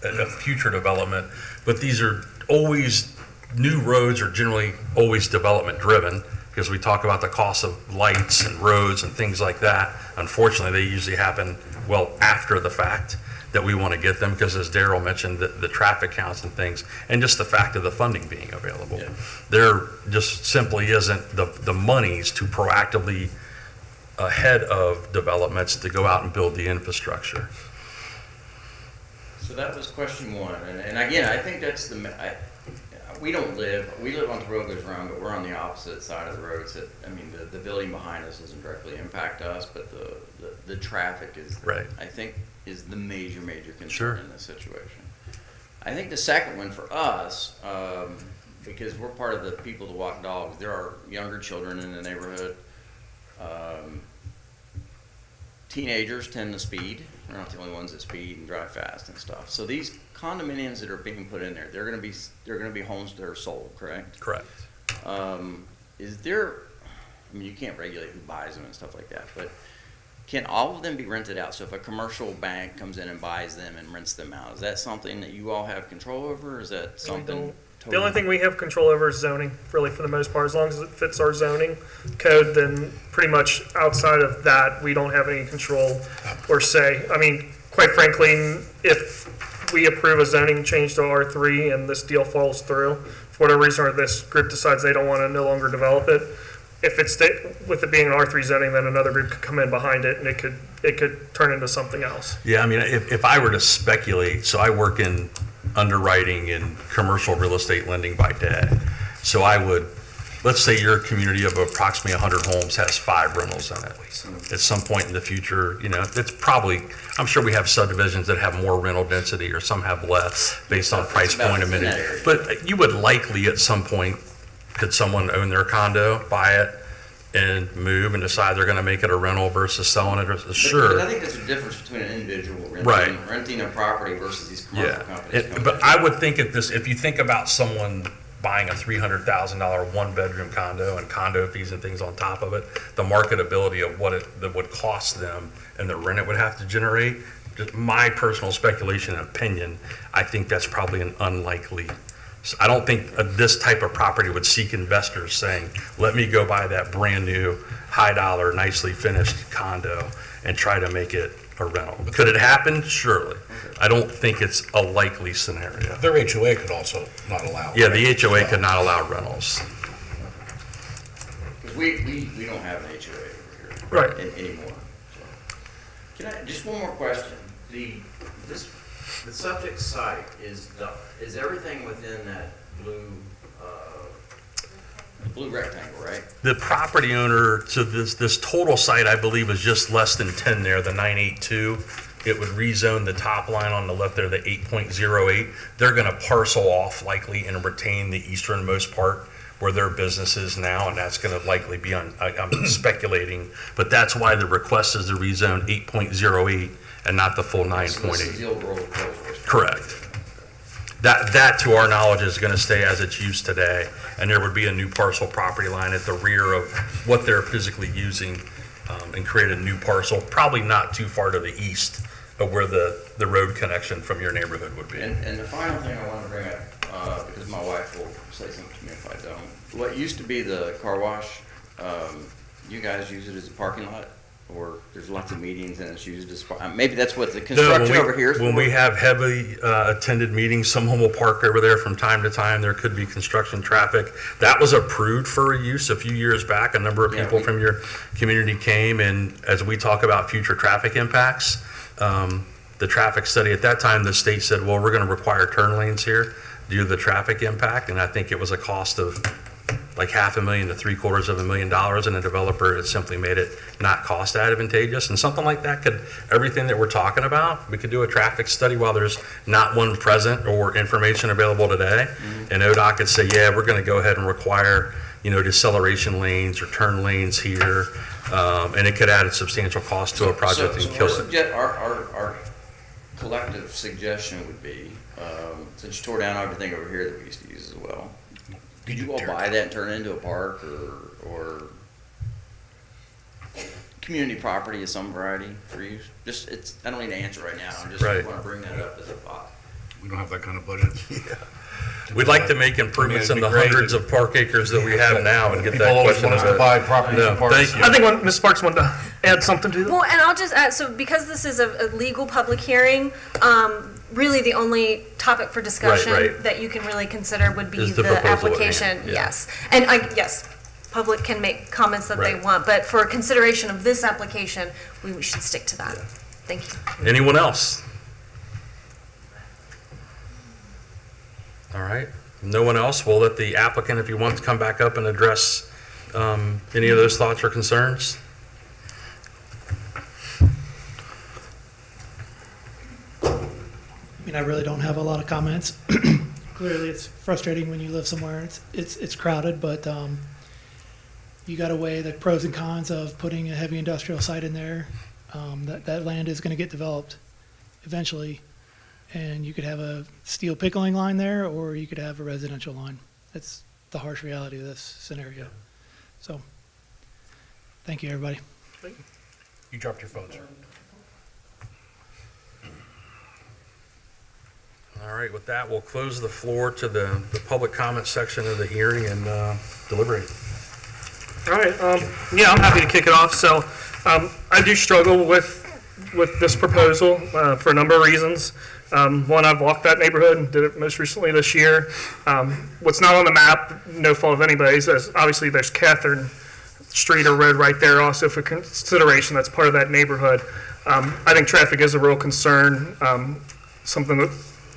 S4: a future development. But these are always, new roads are generally always development driven because we talk about the cost of lights and roads and things like that. Unfortunately, they usually happen well after the fact that we want to get them because as Daryl mentioned, the traffic counts and things, and just the fact of the funding being available.
S14: Yeah.
S4: There just simply isn't the monies to proactively ahead of developments to go out and build the infrastructure.
S14: So that was question 1. And again, I think that's we live on the road goes around, but we're on the opposite side of the road. So, I mean, the building behind us doesn't directly impact us, but the traffic is,
S4: Right.
S14: I think, is the major concern
S4: Sure.
S14: in this situation. I think the second one for us, because we're part of the people that walk dogs, there are younger children in the neighborhood. Teenagers tend to speed. They're not the only ones that speed and drive fast and stuff. So these condominiums that are being put in there, they're going to be homes that are sold, correct?
S4: Correct.
S14: Is there? I mean, you can't regulate who buys them and stuff like that, but can all of them be rented out? So if a commercial bank comes in and buys them and rents them out, is that something that you all have control over? Or is that something?
S3: The only thing we have control over is zoning, really, for the most part. As long as it fits our zoning code, then pretty much outside of that, we don't have any control or say. I mean, quite frankly, if we approve a zoning change to R3 and this deal falls through, for whatever reason, or this group decides they don't want to no longer develop it, if it's with it being an R3 zoning, then another group could come in behind it and it could turn into something else.
S4: Yeah, I mean, if I were to speculate, so I work in underwriting and commercial real estate lending by day. So I would, let's say your community of approximately 100 homes has 5 rentals in it. At some point in the future, you know, it's probably, I'm sure we have subdivisions that have more rental density or some have less based on price point amenity. But you would likely at some point, could someone own their condo, buy it, and move and decide they're going to make it a rental versus selling it? Sure.
S14: But I think there's a difference between an individual renting a property versus these commercial companies.
S4: But I would think if you think about someone buying a $300,000 one-bedroom condo and condo fees and things on top of it, the marketability of what that would cost them and the rent it would have to generate, just my personal speculation and opinion, I think that's probably an unlikely. I don't think this type of property would seek investors saying, let me go buy that brand-new, high-dollar, nicely finished condo and try to make it a rental. Could it happen? Surely. I don't think it's a likely scenario.
S1: Their HOA could also not allow.
S4: Yeah, the HOA could not allow rentals.
S14: Because we don't have an HOA over here.
S3: Right.
S14: Anymore. So. Can I, just one more question. The subject site is everything within that blue rectangle, right?
S4: The property owner, so this total site, I believe, is just less than 10 there, the 982. It would rezone the top line on the left there, the 8.08. They're going to parcel off likely and retain the easternmost part where their business is now, and that's going to likely be on, I'm speculating, but that's why the request is to rezone 8.08 and not the full 9.8.
S14: So this is the old roller coaster.
S4: Correct. That, to our knowledge, is going to stay as it's used today, and there would be a new parcel property line at the rear of what they're physically using, and create a new parcel, probably not too far to the east of where the road connection from your neighborhood would be.
S14: And the final thing I want to bring up, because my wife will say something to me if I don't. What used to be the car wash, you guys use it as a parking lot? Or there's lots of meetings and it's used as, maybe that's what the construction over here is for?
S4: When we have heavily attended meetings, someone will park over there from time to time. There could be construction traffic. That was approved for a use a few years back. A number of people from your community came, and as we talk about future traffic impacts, the traffic study at that time, the state said, well, we're going to require turn lanes here due to the traffic impact, and I think it was a cost of like $500,000 to $750,000, and the developer had simply made it not cost advantageous. And something like that could, everything that we're talking about, we could do a traffic study while there's not one present or information available today. And ODOT could say, yeah, we're going to go ahead and require, deceleration lanes or turn lanes here, and it could add a substantial cost to a project and kill it.
S14: Our collective suggestion would be, since you tore down everything over here that we used to use as well, could you all buy that and turn it into a park or community property of some variety for use? I don't need an answer right now. I just want to bring that up as a thought.
S1: We don't have that kind of budget.
S4: We'd like to make improvements in the hundreds of park acres that we have now and get that question.
S1: People always want us to buy properties and parks.
S4: Thank you.
S3: I think Ms. Sparks wanted to add something to that.
S5: Well, and I'll just add, so because this is a legal public hearing, really the only topic for discussion
S4: Right.
S5: that you can really consider would be
S4: Is the
S5: the
S4: proposal at
S5: application,
S4: hand, yeah.
S5: yes. And yes, public can make comments that they
S4: Right.
S5: want, but for consideration of this application, we should stick to that. Thank you.
S4: Anyone else? All right. No one else? We'll let the applicant, if he wants, come back up and address any of those thoughts or concerns.
S7: I really don't have a lot of comments. Clearly, it's frustrating when you live somewhere. It's crowded, but you got to weigh the pros and cons of putting a heavy industrial site in there. That land is going to get developed eventually, and you could have a steel pickling line there, or you could have a residential line. That's the harsh reality of this scenario. So, thank you, everybody.
S1: You dropped your phone, sir.
S4: All right, with that, we'll close the floor to the public comment section of the hearing and deliberate.
S3: All right, yeah, I'm happy to kick it off. So I do struggle with this proposal for a number of reasons. One, I've walked that neighborhood and did it most recently this year. What's not on the map, no fault of anybody's, is obviously there's Catherine Street or road right there also for consideration. That's part of that neighborhood. I think traffic is a real concern, something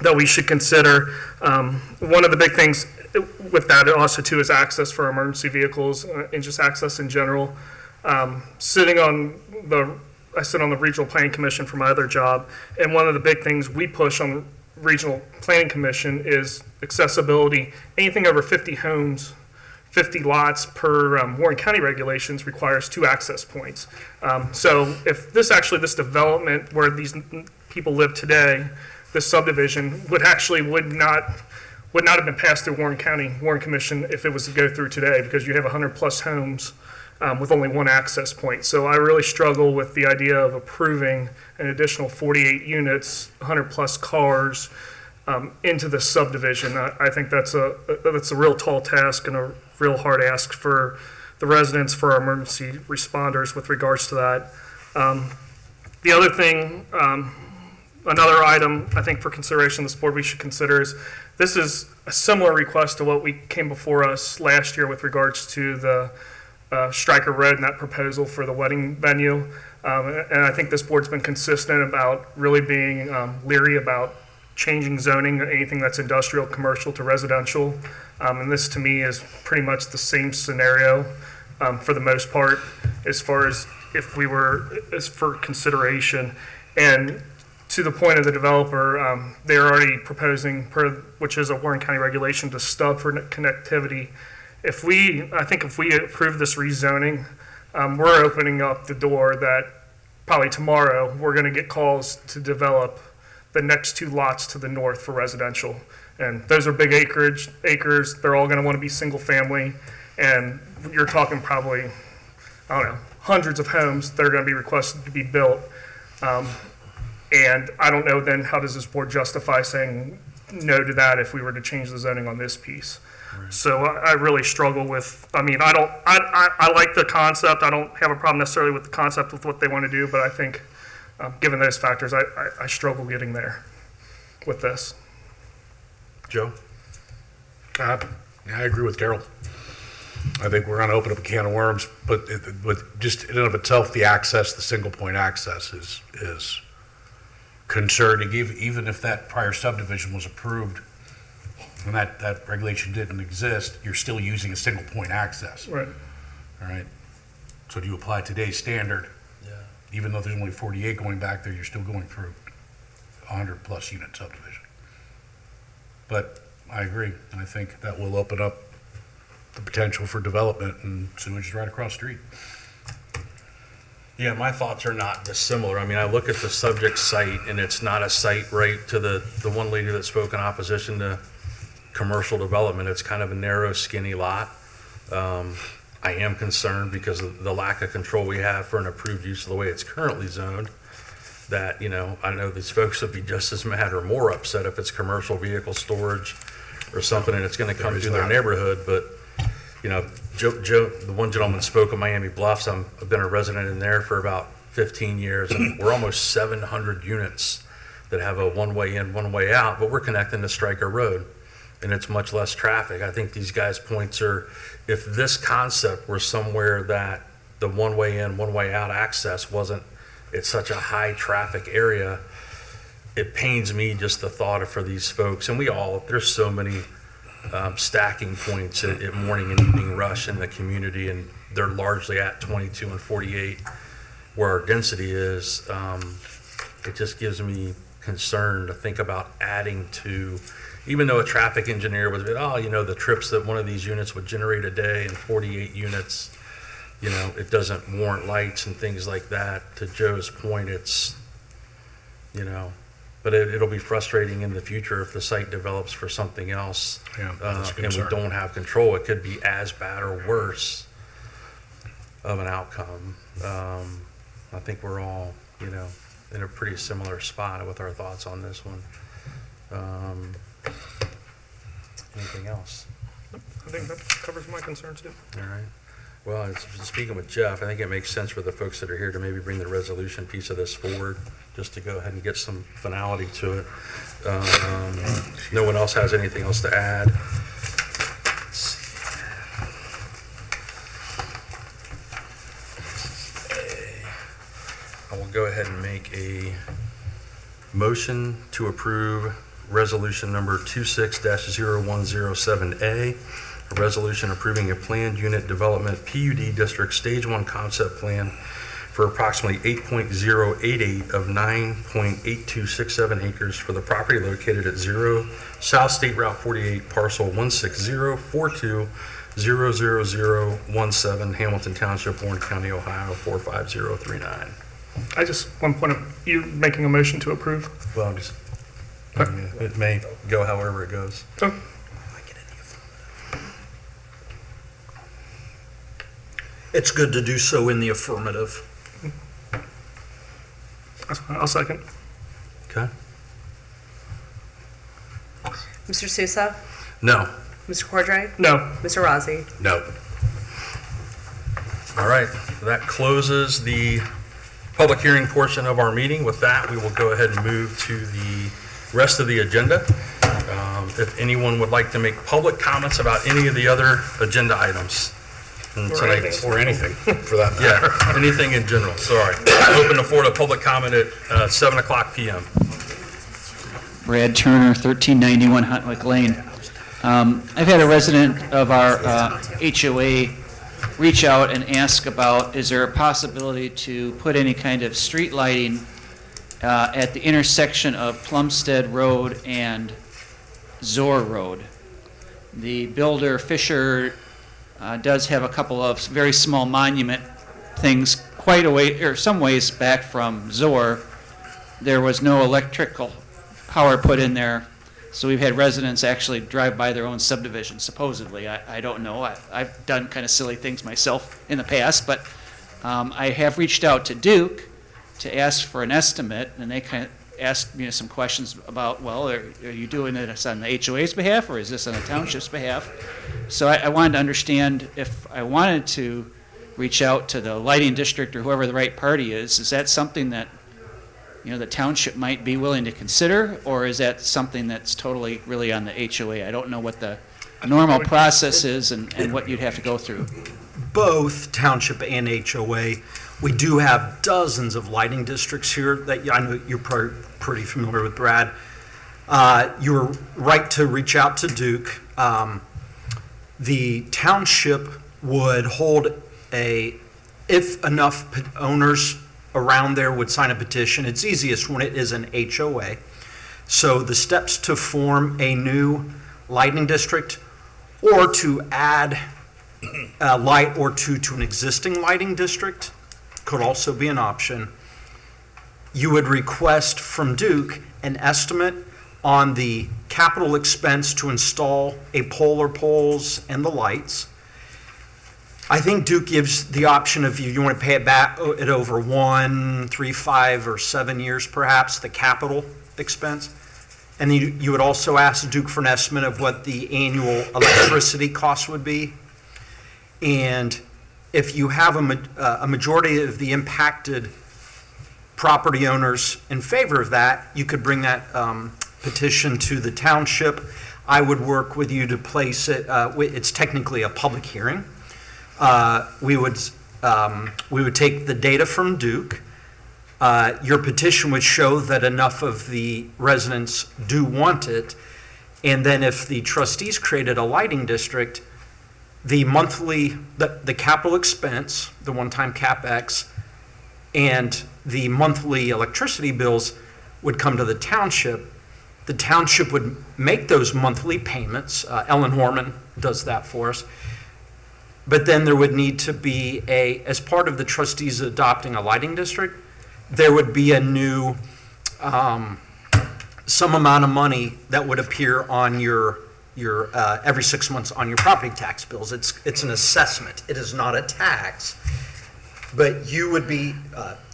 S3: that we should consider. One of the big things with that also too is access for emergency vehicles and just access in general. I sit on the Regional Planning Commission for my other job, and one of the big things we push on the Regional Planning Commission is accessibility. Anything over 50 homes, 50 lots per Warren County regulations requires 2 access points. So if this development where these people live today, this subdivision would would not have been passed through Warren Commission if it was to go through today, because you have 100-plus homes with only one access point. So I really struggle with the idea of approving an additional 48 units, 100-plus cars into the subdivision. I think that's a real tall task and a real hard ask for the residents, for our emergency responders with regards to that. The other thing, another item I think for consideration this board we should consider is, this is a similar request to what we came before us last year with regards to the Stryker Road and that proposal for the wedding venue. And I think this board's been consistent about really being leery about changing zoning, anything that's industrial, commercial to residential. And this to me is pretty much the same scenario for the most part, as far as if we were, as for consideration. And to the point of the developer, they're already proposing, which is a Warren County regulation, to stub for connectivity. I think if we approve this rezoning, we're opening up the door that probably tomorrow we're going to get calls to develop the next 2 lots to the north for residential. And those are big acres. They're all going to want to be single family. And you're talking probably, I don't know, hundreds of homes that are going to be requested to be built. And I don't know then, how does this board justify saying no to that if we were to change the zoning on this piece? Right. So I really struggle with, I like the concept. I don't have a problem necessarily with the concept with what they want to do, but I think given those factors, I struggle getting there with this.
S4: Joe?
S1: I agree with Daryl. I think we're going to open up a can of worms, but just in and of itself, the access, the single point access is concerning. Even if that prior subdivision was approved and that regulation didn't exist, you're still using a single point access.
S3: Right.
S1: All right. So do you apply today's standard?
S4: Yeah.
S1: Even though there's only 48 going back there, you're still going through 100-plus unit subdivision. But I agree. I think that will open up the potential for development, and sewage is right across the street.
S4: Yeah, my thoughts are not dissimilar. I mean, I look at the subject site, and it's not a site right to the one lady that spoke in opposition to commercial development. It's kind of a narrow, skinny lot. I am concerned because of the lack of control we have for an approved use of the way it's currently zoned, that, I know these folks would be just as mad or more upset if it's commercial vehicle storage or something, and it's going to come through their neighborhood. But, Joe, the one gentleman spoke of Miami Bluffs. I've been a resident in there for about 15 years, and we're almost 700 units that have a one-way in, one-way out, but we're connecting to Stryker Road, and it's much less traffic. I think these guys' points are, if this concept were somewhere that the one-way in, one-way out access wasn't, it's such a high traffic area, it pains me just the thought of for these folks, and there's so many stacking points at morning and evening rush in the community, and they're largely at 22 and 48 where our density is. It just gives me concern to think about adding to, even though a traffic engineer was, the trips that one of these units would generate a day and 48 units, it doesn't warrant lights and things like that. To Joe's point, it's, but it'll be frustrating in the future if the site develops for something else.
S1: Yeah, that's a
S4: and we
S1: concern.
S4: don't have control. It could be as bad or worse of an outcome. I think we're all, in a pretty similar spot with our thoughts on this one. Anything else?
S3: I think that covers my concerns too.
S4: All right. Well, speaking with Jeff, I think it makes sense for the folks that are here to maybe bring the resolution piece of this forward, just to go ahead and get some finality to it. No one else has anything else to add. Let's see. I will go ahead and make a motion to approve resolution number 26-0107A, a resolution approving a planned unit development PUD district stage 1 concept plan for approximately 8.088 of 9.8267 acres for the property located at 0 South State Route 48, parcel 16042000017, Hamilton Township, Warren County, Ohio 45039.
S3: I just, one point of, you making a motion to approve?
S4: Well, it may go however it goes.
S3: Oh,
S13: it's good to do so in the affirmative.
S3: I'll second.
S4: Okay?
S2: Mr. Sousa,
S1: No.
S2: Mr. Cordray,
S3: No.
S2: Mr. Rozzi.
S1: No.
S4: All right, that closes the public hearing portion of our meeting. With that, we will go ahead and move to the rest of the agenda. If anyone would like to make public comments about any of the other agenda items tonight.
S1: Or anything, for that matter.
S4: Yeah, anything in general, sorry. Open the floor to public comment at 7 o'clock PM.
S15: Brad Turner, 1391 Huntwick Lane. I've had a resident of our HOA reach out and ask about, is there a possibility to put any kind of street lighting at the intersection of Plumstead Road and Zor Road? The builder, Fisher, does have a couple of very small monument things quite a way, or some ways back from Zor. There was no electrical power put in there, so we've had residents actually drive by their own subdivision, supposedly. I don't know. I've done kind of silly things myself in the past, but I have reached out to Duke to ask for an estimate, and they kind of asked me some questions about, well, are you doing this on the HOA's behalf, or is this on the township's behalf? So I wanted to understand if I wanted to reach out to the lighting district or whoever the right party is that something that, you know, the township might be willing to consider, or is that something that's totally really on the HOA? I don't know what the normal process is and what you'd have to go through.
S13: Both township and HOA. We do have dozens of lighting districts here that I know you're pretty familiar with, Brad. You're right to reach out to Duke. The township would hold if enough owners around there would sign a petition. It's easiest when it is an HOA. So the steps to form a new lighting district or to add a light or two to an existing lighting district could also be an option. You would request from Duke an estimate on the capital expense to install a pole or poles and the lights. I think Duke gives the option of you want to pay it back over 1, 3, 5, or 7 years perhaps, the capital expense. And you would also ask Duke for an estimate of what the annual electricity cost would be. And if you have a majority of the impacted property owners in favor of that, you could bring that petition to the township. I would work with you to place it, it's technically a public hearing. We would take the data from Duke. Your petition would show that enough of the residents do want it. And then if the trustees created a lighting district, the monthly, the capital expense, the one-time CapEx, and the monthly electricity bills would come to the township. The township would make those monthly payments. Ellen Horman does that for us. But then there would need to be as part of the trustees adopting a lighting district, there would be a new, some amount of money that would appear on your every 6 months on your property tax bills. It's an assessment. It is not a tax. But you would be,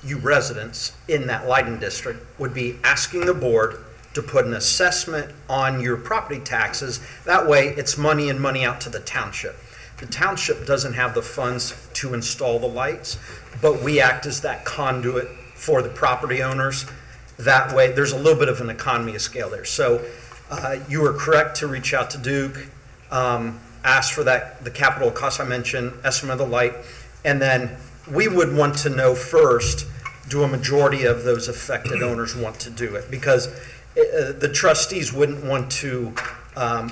S13: you residents in that lighting district would be asking the board to put an assessment on your property taxes. That way it's money in, money out to the township. The township doesn't have the funds to install the lights, but we act as that conduit for the property owners. That way, there's a little bit of an economy of scale there. So you are correct to reach out to Duke, ask for the capital cost I mentioned, estimate of the light, and then we would want to know first, do a majority of those affected owners want to do it? Because the trustees wouldn't want to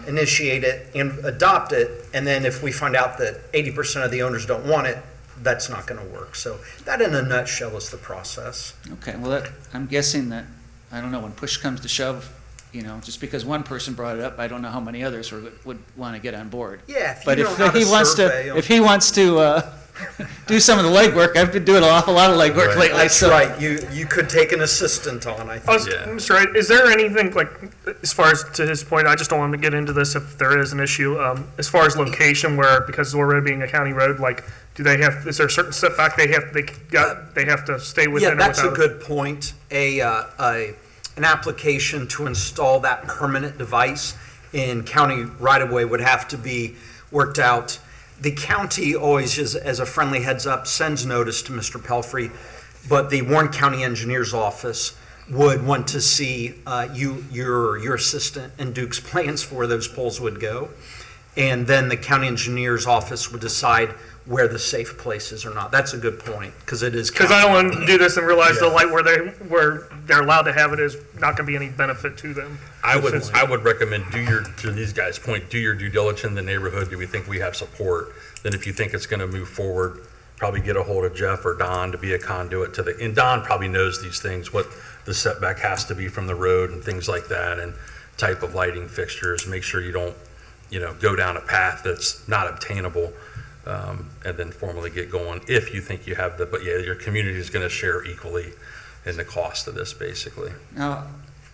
S13: initiate it and adopt it, and then if we find out that 80% of the owners don't want it, that's not going to work. So that in a nutshell is the process.
S15: Okay, well, I'm guessing that, I don't know, when push comes to shove, you know, just because one person brought it up, I don't know how many others would want to get on board.
S13: Yeah, if you
S15: but
S13: know how to
S15: he wants
S13: survey
S15: to, if he wants to do some of the legwork. I've been doing an awful lot of legwork
S1: Right.
S15: lately.
S13: That's
S15: so-
S13: right, you could take an assistant on, I think.
S3: Mr. Wright, is there anything, like, as far as to his point, I just don't want to get into this if there is an issue, as far as location where, because Zorro Road being a county road, like, is there a certain setback they have to stay within
S13: Yeah,
S3: or
S13: that's a
S3: without?
S13: good point. An application to install that permanent device in county right-of-way would have to be worked out. The county always, as a friendly heads up, sends notice to Mr. Pelfrey, but the Warren County Engineer's Office would want to see your assistant and Duke's plans for where those poles would go. And then the county engineer's office would decide where the safe place is or not. That's a good point, because it is.
S3: Because I don't want to do this and realize the light where they're allowed to have it is not going to be any benefit to them.
S4: I would recommend to these guys' point, do your due diligence in the neighborhood. Do we think we have support? Then if you think it's going to move forward, probably get a hold of Jeff or Don to be a conduit and Don probably knows these things, what the setback has to be from the road and things like that, and type of lighting fixtures. Make sure you don't, go down a path that's not obtainable, and then formally get going if you think you have but yeah, your community is going to share equally in the cost of this, basically.
S15: Now,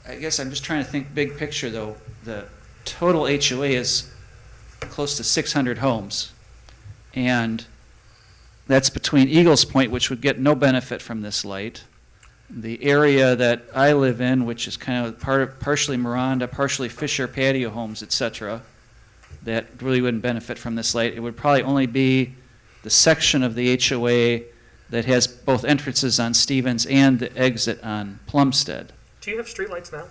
S15: I guess I'm just trying to think big picture, though. The total HOA is close to 600 homes, and that's between Eagles Point, which would get no benefit from this light, the area that I live in, which is kind of partially Miranda, partially Fisher patio homes, etc., that really wouldn't benefit from this light. It would probably only be the section of the HOA that has both entrances on Stevens and the exit on Plumstead.
S3: Do you have streetlights now?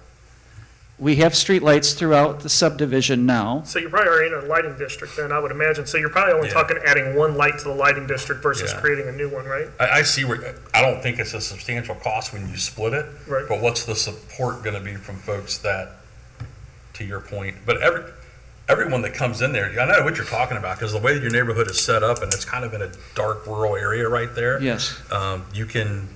S15: We have streetlights throughout the subdivision now.
S3: So you're probably already in a lighting district then, I would imagine. So you're probably only talking adding one light to the lighting district versus
S4: Yeah.
S3: creating a new one, right?
S4: I see I don't think it's a substantial cost when you split it.
S3: Right.
S4: But what's the support going to be from folks that, to your point, but everyone that comes in there, I know what you're talking about, because the way your neighborhood is set up and it's kind of in a dark rural area right there.
S15: Yes.
S4: You can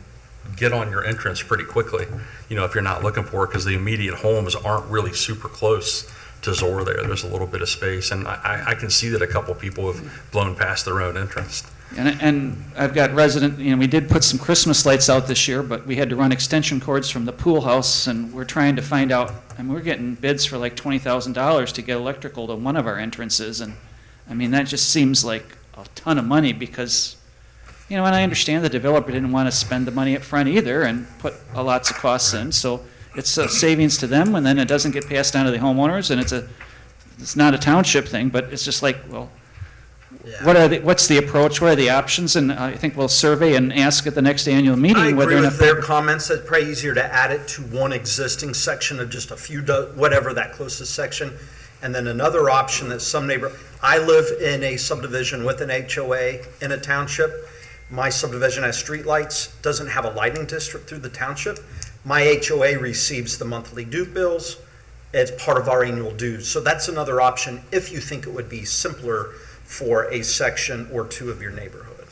S4: get on your entrance pretty quickly, if you're not looking for it, because the immediate homes aren't really super close to Zor there. There's a little bit of space, and I can see that a couple people have blown past their own entrance.
S15: And I've got we did put some Christmas lights out this year, but we had to run extension cords from the pool house, and we're trying to find out, we're getting bids for like $20,000 to get electrical to one of our entrances, and that just seems like a ton of money because, and I understand the developer didn't want to spend the money up front either and put lots of costs in, so it's a savings to them, and then it doesn't get passed down to the homeowners, and it's not a township thing, but it's just like, well, what's the approach? What are the options? And I think we'll survey and ask at the next annual meeting
S13: I
S15: whether
S13: agree
S15: or not.
S13: with their comments. It's probably easier to add it to one existing section of just a few, whatever that closest section. And then another option that I live in a subdivision with an HOA in a township. My subdivision has streetlights, doesn't have a lighting district through the township. My HOA receives the monthly Duke bills. It's part of our annual dues. So that's another option if you think it would be simpler for a section or two of your neighborhood.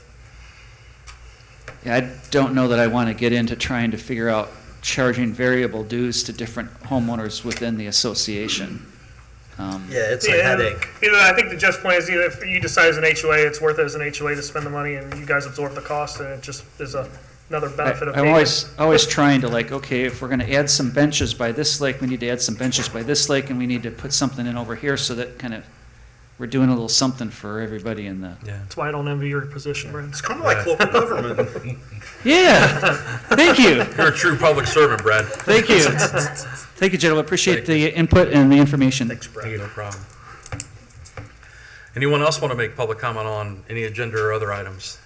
S15: Yeah, I don't know that I want to get into trying to figure out charging variable dues to different homeowners within the association.
S13: It's a headache.
S3: I think the just point is either if you decide as an HOA, it's worth it as an HOA to spend the money and you guys absorb the cost, and it just is another benefit of
S15: I'm
S3: being.
S15: always trying to okay, if we're going to add some benches by this lake, we need to add some benches by this lake, and we need to put something in over here so that kind of we're doing a little something for everybody in the.
S4: Yeah.
S3: That's why I don't envy your position, Brent.
S13: It's kind of like local government.
S15: Yeah, thank you.
S4: You're a true public servant, Brad.
S15: Thank you. Thank you, gentlemen. Appreciate the input and the information.
S13: Thanks, Brad.
S4: No problem. Anyone else want to make public comment on any agenda or other items?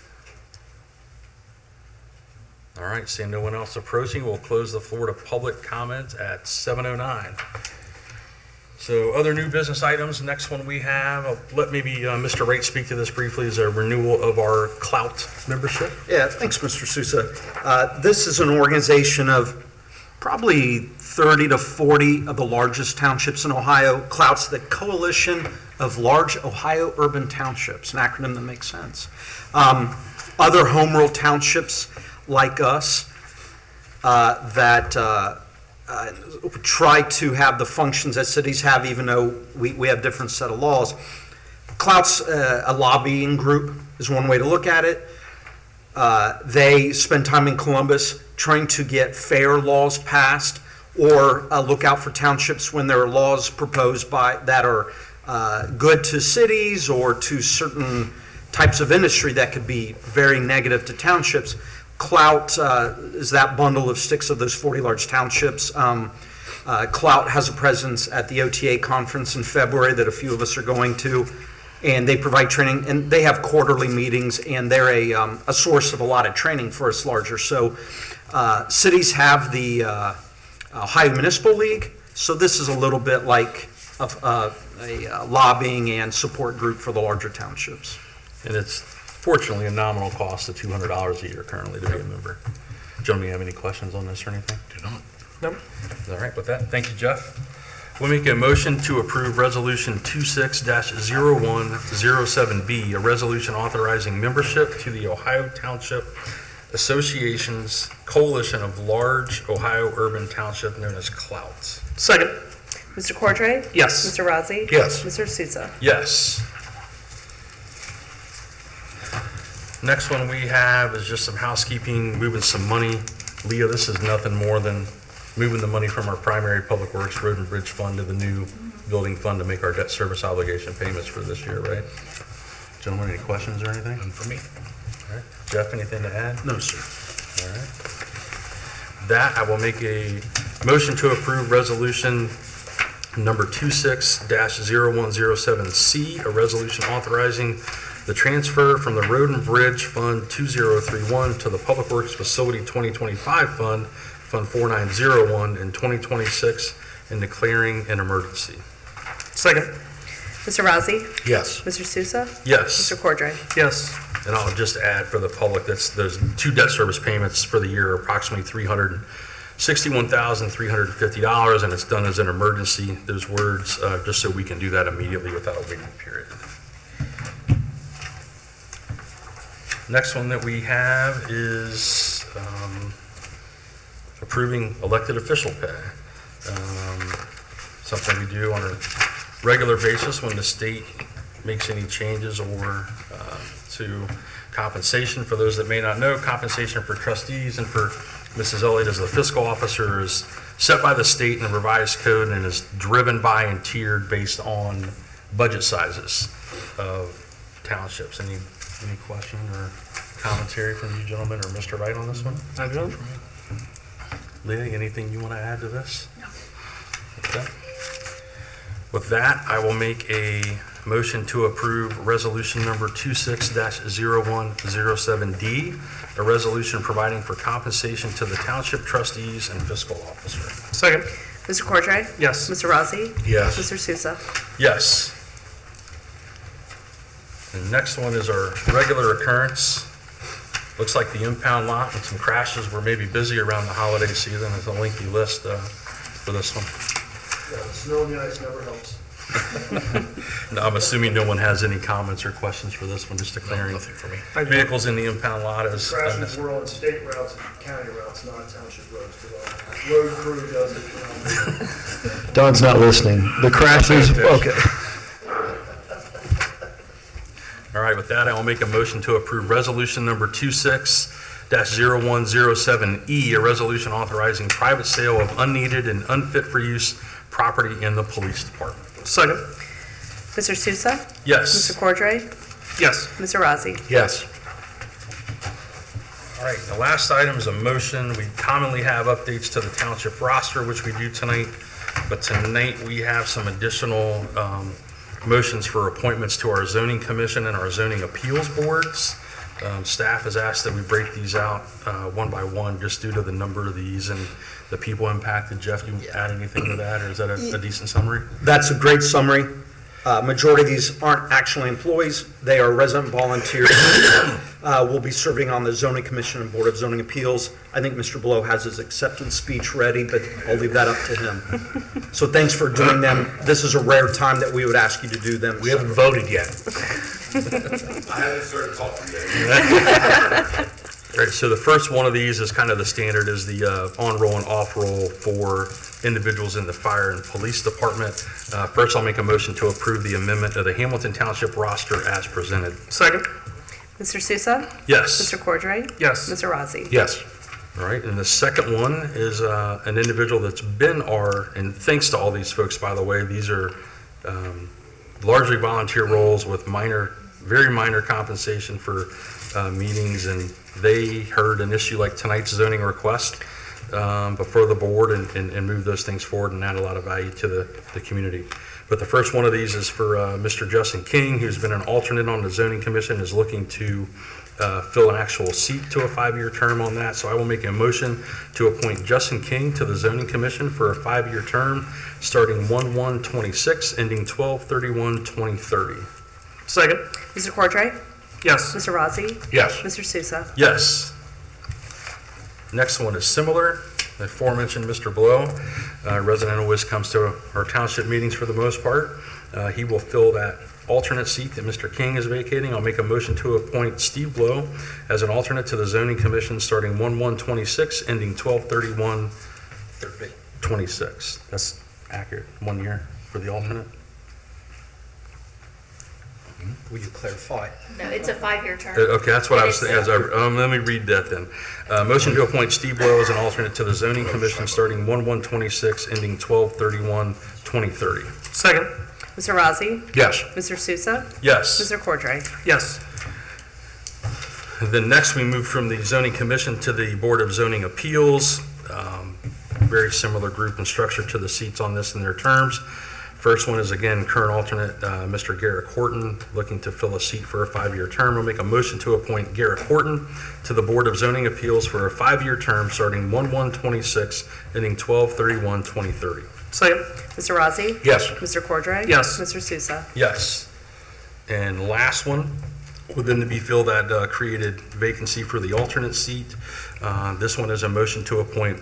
S4: All right, seeing no one else approaching, we'll close the floor to public comment at 7:09. So other new business items, next one we have, I'll let maybe Mr. Wright speak to this briefly, is a renewal of our Clout membership.
S13: Yeah, thanks, Mr. Sousa. This is an organization of probably 30 to 40 of the largest townships in Ohio. Clout's the Coalition of Large Ohio Urban Townships, an acronym that makes sense. Other home rule townships like us that try to have the functions that cities have, even though we have different set of laws. Clout's a lobbying group is one way to look at it. They spend time in Columbus trying to get fair laws passed or look out for townships when there are laws proposed that are good to cities or to certain types of industry that could be very negative to townships. Clout is that bundle of sticks of those 40 large townships. Clout has a presence at the OTA conference in February that a few of us are going to, and they provide training, and they have quarterly meetings, and they're a source of a lot of training for us larger. So cities have the Ohio Municipal League, so this is a little bit like a lobbying and support group for the larger townships.
S4: And it's fortunately a nominal cost of $200 a year currently to be a member. Gentlemen, you have any questions on this or anything?
S1: Do not.
S3: Nope.
S4: All right, with that, thank you, Jeff. We'll make a motion to approve Resolution 26-0107B, a resolution authorizing membership to the Ohio Township Association's coalition of large Ohio urban township known as Clout.
S3: Second.
S2: Mr. Cordray?
S3: Yes.
S2: Mr. Rossi?
S1: Yes.
S2: Mr. Sousa?
S4: Yes. Next one we have is just some housekeeping, moving some money. Leah, this is nothing more than moving the money from our primary public works road and bridge fund to the new building fund to make our debt service obligation payments for this year, right? Gentlemen, any questions or anything?
S1: None for me.
S4: All right. Jeff, anything to add?
S1: No, sir.
S4: All right. That, I will make a motion to approve resolution number 26-0107C, a resolution authorizing the transfer from the Road and Bridge Fund 2031 to the Public Works Facility 2025 Fund, Fund 4901 in 2026, and declaring an emergency.
S3: Second.
S2: Mr. Rossi?
S1: Yes.
S2: Mr. Sousa?
S4: Yes.
S2: Mr. Cordray?
S3: Yes.
S4: And I'll just add for the public, that's those two debt service payments for the year are approximately $361,350, and it's done as an emergency, those words, just so we can do that immediately without a waiting period. Next one that we have is approving elected official pay. Something we do on a regular basis when the state makes any changes or to compensation. For those that may not know, compensation for trustees and for Mrs. Elliott as the fiscal officer is set by the state in a revised code and is driven by and tiered based on budget sizes of townships. Any question or commentary from you gentlemen or Mr. Wright on this one?
S3: I don't.
S4: Leah, anything you want to add to this? No. Okay. With that, I will make a motion to approve resolution number 26-0107D, a resolution providing for compensation to the township trustees and fiscal officer.
S3: Second.
S2: Mr. Cordray?
S3: Yes.
S2: Mr. Rossi?
S1: Yes.
S2: Mr. Sousa?
S4: Yes. The next one is our regular occurrence. Looks like the impound lot and some crashes were maybe busy around the holiday season. It's a lengthy list for this one.
S16: Yeah, snow and the ice never helps.
S4: No, I'm assuming no one has any comments or questions for this one, just declaring
S1: Nothing for me.
S4: vehicles in the impound lot as
S16: Crashes were on state routes and county routes, not township roads, because our road crew does it.
S17: Don's not listening. The crashes, okay.
S4: All right, with that, I will make a motion to approve resolution number 26-0107E, a resolution authorizing private sale of unneeded and unfit for use property in the police department.
S3: Second.
S2: Mr. Sousa?
S4: Yes.
S2: Mr. Cordray?
S3: Yes.
S2: Mr. Rossi?
S1: Yes.
S4: All right, the last item is a motion. We commonly have updates to the township roster, which we do tonight, but tonight we have some additional motions for appointments to our zoning commission and our zoning appeals boards. Staff has asked that we break these out one by one just due to the number of these and the people impacted. Jeff, you add anything to that, or is that a decent summary?
S13: That's a great summary. Majority of these aren't actually employees. They are resident volunteers. Will be serving on the Zoning Commission and Board of Zoning Appeals. I think Mr. Blow has his acceptance speech ready, but I'll leave that up to him. So thanks for doing them. This is a rare time that we would ask you to do them.
S1: We haven't voted yet.
S16: I haven't started talking yet.
S4: All right, so the first one of these is kind of the standard, is the on-roll and off-roll for individuals in the fire and police department. First, I'll make a motion to approve the amendment of the Hamilton Township roster as presented.
S3: Second.
S2: Mr. Sousa?
S4: Yes.
S2: Mr. Cordray?
S3: Yes.
S2: Mr. Rozzi?
S1: Yes.
S4: All right, and the second one is an individual that's been and thanks to all these folks, by the way, these are largely volunteer roles with very minor compensation for meetings, and they heard an issue like tonight's zoning request before the board and moved those things forward and add a lot of value to the community. But the first one of these is for Mr. Justin King, who's been an alternate on the zoning commission, is looking to fill an actual seat to a 5-year term on that. So I will make a motion to appoint Justin King to the zoning commission for a 5-year term, starting 1/1/26, ending 12/31/2030.
S3: Second.
S2: Mr. Cordray?
S3: Yes.
S2: Mr. Rozzi?
S1: Yes.
S2: Mr. Sousa?
S4: Yes. Next one is similar. The aforementioned Mr. Blow, resident always comes to our township meetings for the most part. He will fill that alternate seat that Mr. King is vacating. I'll make a motion to appoint Steve Blow as an alternate to the zoning commission, starting 1/1/26, ending 12/31/26. That's accurate, 1 year for the alternate.
S13: Will you clarify?
S6: No, it's a 5-year term.
S4: Okay, that's what I was,
S6: And
S4: let me read that then. Motion to appoint Steve Blow as an alternate to the zoning commission, starting 1/1/26, ending 12/31/2030.
S3: Second.
S2: Mr. Rozzi?
S1: Yes.
S2: Mr. Sousa?
S4: Yes.
S2: Mr. Cordray?
S3: Yes.
S4: Then next, we move from the zoning commission to the Board of Zoning Appeals. Very similar group and structure to the seats on this and their terms. First one is, again, current alternate, Mr. Garrett Horton, looking to fill a seat for a 5-year term. I'll make a motion to appoint Garrett Horton to the Board of Zoning Appeals for a 5-year term, starting 1/1/26, ending 12/31/2030.
S3: Second.
S2: Mr. Rozzi?
S1: Yes.
S2: Mr. Cordray?
S3: Yes.
S2: Mr. Sousa?
S4: Yes. And last one, would then be fill that created vacancy for the alternate seat. This one is a motion to appoint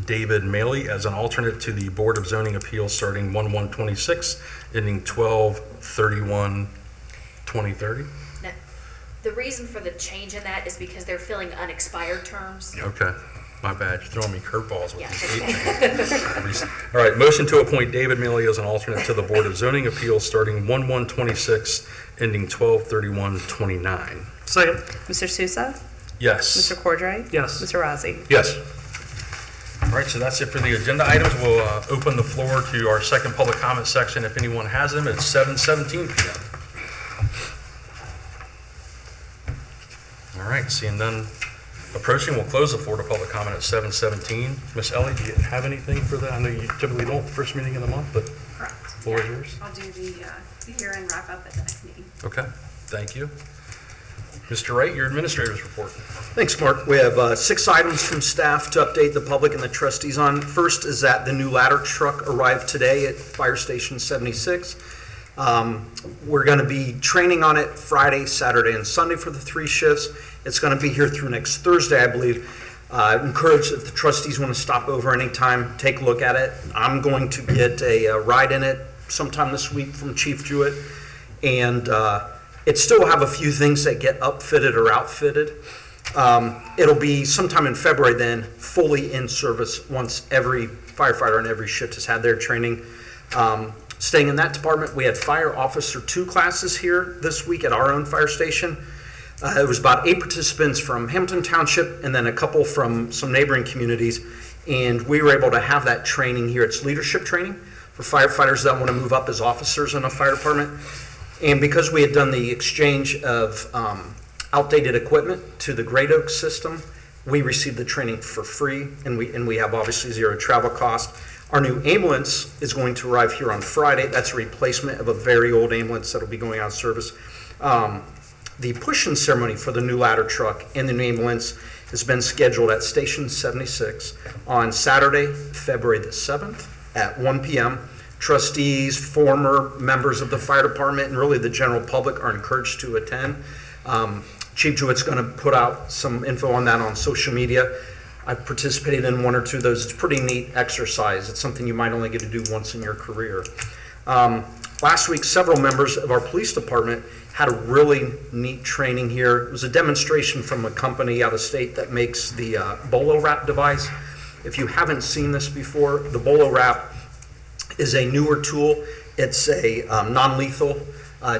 S4: David Maley as an alternate to the Board of Zoning Appeals, starting 1/1/26, ending 12/31/2030.
S6: Now, the reason for the change in that is because they're filling unexpired terms.
S4: Okay, my bad, you're throwing me curveballs with
S6: Yeah.
S4: this. All right, motion to appoint David Maley as an alternate to the Board of Zoning Appeals, starting 1/1/26, ending 12/31/29.
S3: Second.
S2: Mr. Sousa?
S4: Yes.
S2: Mr. Cordray?
S3: Yes.
S2: Mr. Rozzi?
S1: Yes.
S4: All right, so that's it for the agenda items. We'll open the floor to our second public comment section if anyone has them. It's 7:17 p.m. All right, seeing none approaching, we'll close the floor to public comment at 7:17. Miss Ellie, do you have anything for that? I know you typically don't, first meeting of the month, but
S18: Correct.
S4: floor is yours.
S18: I'll do the hear and wrap up at the next meeting.
S4: Okay, thank you. Mr. Wright, your administrator's report.
S13: Thanks, Mark. We have 6 items from staff to update the public and the trustees on. First is that the new ladder truck arrived today at Fire Station 76. We're going to be training on it Friday, Saturday, and Sunday for the 3 shifts. It's going to be here through next Thursday, I believe. I encourage, if the trustees want to stop over anytime, take a look at it. I'm going to get a ride in it sometime this week from Chief Jewett, and it still will have a few things that get upfitted or outfitted. It'll be sometime in February then, fully in service once every firefighter on every shift has had their training. Staying in that department, we had Fire Officer 2 classes here this week at our own fire station. It was about 8 participants from Hamilton Township and then a couple from some neighboring communities. And we were able to have that training here. It's leadership training for firefighters that want to move up as officers in a fire department. And because we had done the exchange of outdated equipment to the Great Oak system, we received the training for free, and we have obviously 0 travel cost. Our new ambulance is going to arrive here on Friday. That's a replacement of a very old ambulance that'll be going out of service. The push-in ceremony for the new ladder truck and the new ambulance has been scheduled at Station 76 on Saturday, February the 7th at 1 p.m. Trustees, former members of the fire department, and really the general public are encouraged to attend. Chief Jewett's going to put out some info on that on social media. I've participated in 1 or 2 of those. It's a pretty neat exercise. It's something you might only get to do once in your career. Last week, several members of our police department had a really neat training here. It was a demonstration from a company out of state that makes the Bolo Wrap device. If you haven't seen this before, the Bolo Wrap is a newer tool. It's a non-lethal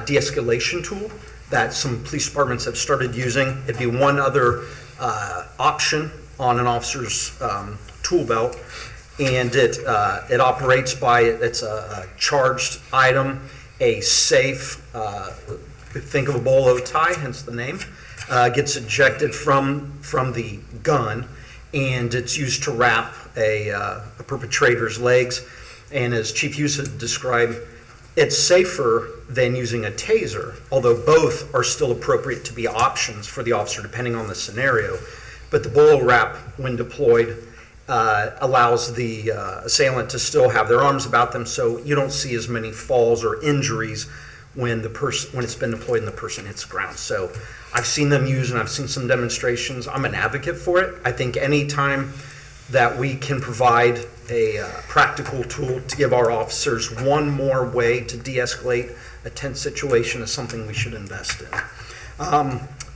S13: de-escalation tool that some police departments have started using. It'd be one other option on an officer's tool belt, and it operates by, it's a charged item, a safe, think of a bolo tie, hence the name, gets ejected from the gun, and it's used to wrap a perpetrator's legs. And as Chief Hughes had described, it's safer than using a taser, although both are still appropriate to be options for the officer depending on the scenario. But the Bolo Wrap, when deployed, allows the assailant to still have their arms about them, so you don't see as many falls or injuries when it's been deployed and the person hits the ground. So I've seen them use, and I've seen some demonstrations. I'm an advocate for it. I think any time that we can provide a practical tool to give our officers one more way to de-escalate a tense situation is something we should invest in.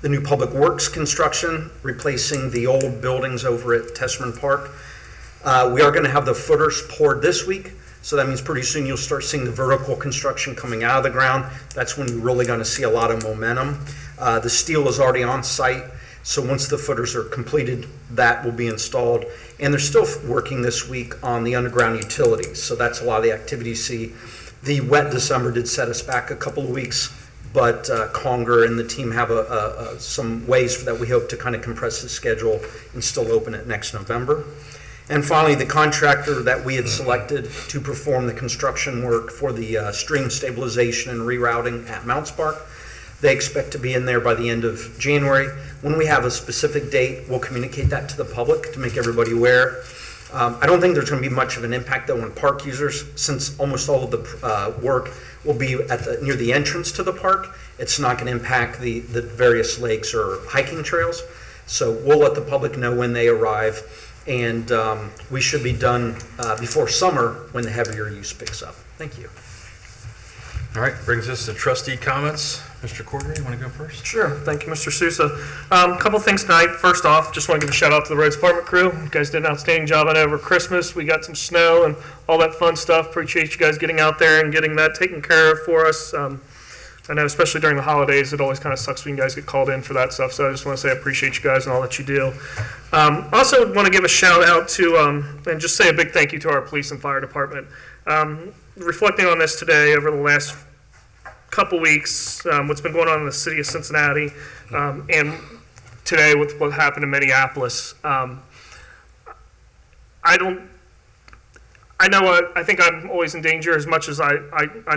S13: The new public works construction, replacing the old buildings over at Tesserman Park. We are going to have the footers poured this week, so that means pretty soon you'll start seeing the vertical construction coming out of the ground. That's when you're really going to see a lot of momentum. The steel is already on site, so once the footers are completed, that will be installed. And they're still working this week on the underground utilities, so that's a lot of the activity you see. The wet December did set us back a couple of weeks, but Conger and the team have some ways that we hope to kind of compress the schedule and still open it next November. And finally, the contractor that we had selected to perform the construction work for the stream stabilization and rerouting at Mounts Park, they expect to be in there by the end of January. When we have a specific date, we'll communicate that to the public to make everybody aware. I don't think there's going to be much of an impact though on park users, since almost all of the work will be near the entrance to the park. It's not going to impact the various lakes or hiking trails. So we'll let the public know when they arrive, and we should be done before summer when the heavier use picks up. Thank you.
S4: All right, brings us to trustee comments. Mr. Cordray, you want to go first?
S3: Sure. Thank you, Mr. Sousa. A couple things tonight. First off, just want to give a shout out to the roads department crew. You guys did an outstanding job on it over Christmas. We got some snow and all that fun stuff. Appreciate you guys getting out there and getting that taken care of for us. I know especially during the holidays, it always kind of sucks when you guys get called in for that stuff. So I just want to say I appreciate you guys and all that you do. Also want to give a shout out to, and just say a big thank you to our police and fire department. Reflecting on this today over the last couple weeks, what's been going on in the city of Cincinnati, and today with what happened in Minneapolis. I think I'm always in danger as much as I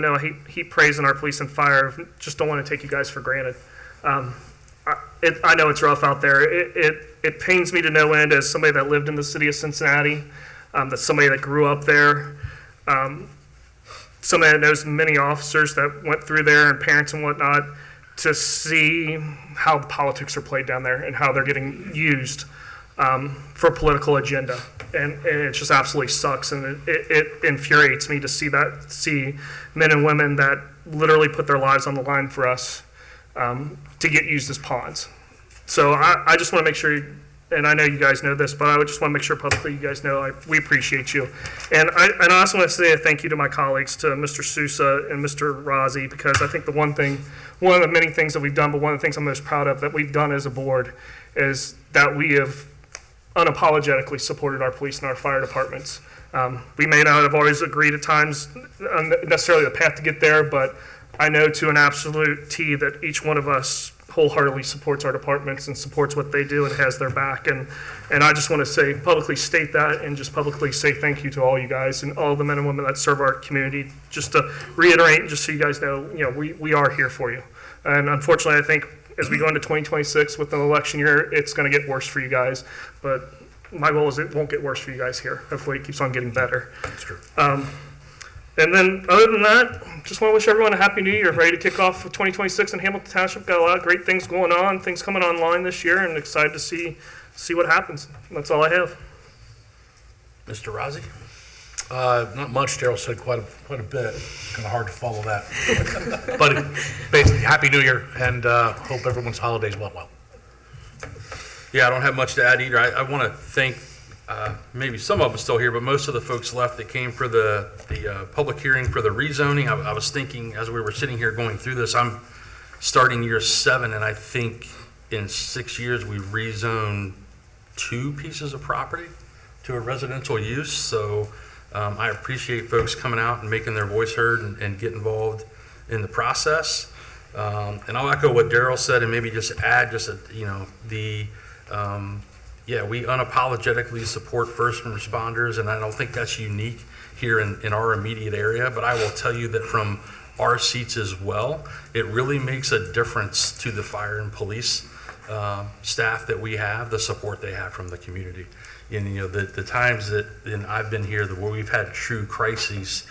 S3: know I heap praise in our police and fire. Just don't want to take you guys for granted. I know it's rough out there. It pains me to no end as somebody that lived in the city of Cincinnati, that's somebody that grew up there, somebody that knows many officers that went through there and parents and whatnot, to see how the politics are played down there and how they're getting used for a political agenda. And it just absolutely sucks, and it infuriates me to see men and women that literally put their lives on the line for us to get used as pawns. So I just want to make sure, and I know you guys know this, but I would just want to make sure publicly you guys know we appreciate you. And I also want to say a thank you to my colleagues, to Mr. Sousa and Mr. Rozzi, because I think one of the many things that we've done, but one of the things I'm most proud of that we've done as a board, is that we have unapologetically supported our police and our fire departments. We may not have always agreed at times on necessarily the path to get there, but I know to an absolute T that each one of us wholeheartedly supports our departments and supports what they do and has their back. And I just want to publicly state that, and just publicly say thank you to all you guys and all the men and women that serve our community. Just to reiterate, just so you guys know, we are here for you. And unfortunately, I think as we go into 2026 with an election year, it's going to get worse for you guys. But my goal is it won't get worse for you guys here. Hopefully it keeps on getting better.
S4: That's true.
S3: And then other than that, just want to wish everyone a happy new year. Ready to kick off 2026 in Hamilton Township. Got a lot of great things going on, things coming online this year, and excited to see what happens. That's all I have.
S1: Mr. Rozzi? Not much. Daryl said quite a bit. Kind of hard to follow that. But basically, Happy New Year, and hope everyone's holidays went well.
S4: Yeah, I don't have much to add either. I want to thank, maybe some of us still here, but most of the folks left that came for the public hearing for the rezoning. I was thinking as we were sitting here going through this, I'm starting year 7, and I think in 6 years we've rezoned 2 pieces of property to a residential use. So I appreciate folks coming out and making their voice heard and get involved in the process. And I'll echo what Daryl said and maybe just add yeah, we unapologetically support first responders, and I don't think that's unique here in our immediate area, but I will tell you that from our seats as well, it really makes a difference to the fire and police staff that we have, the support they have from the community. And the times that I've been here where we've had true crises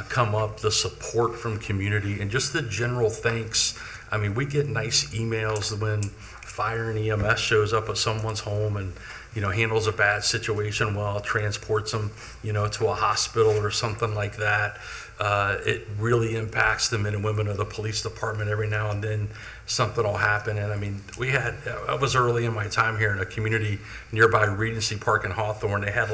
S4: come up, the support from community and just the general thanks. I mean, we get nice emails when fire and EMS shows up at someone's home and, handles a bad situation well, transports them, to a hospital or something like that. It really impacts the men and women of the police department. Every now and then something will happen. And I mean, I was early in my time here in a community nearby Regency Park in Hawthorne. They had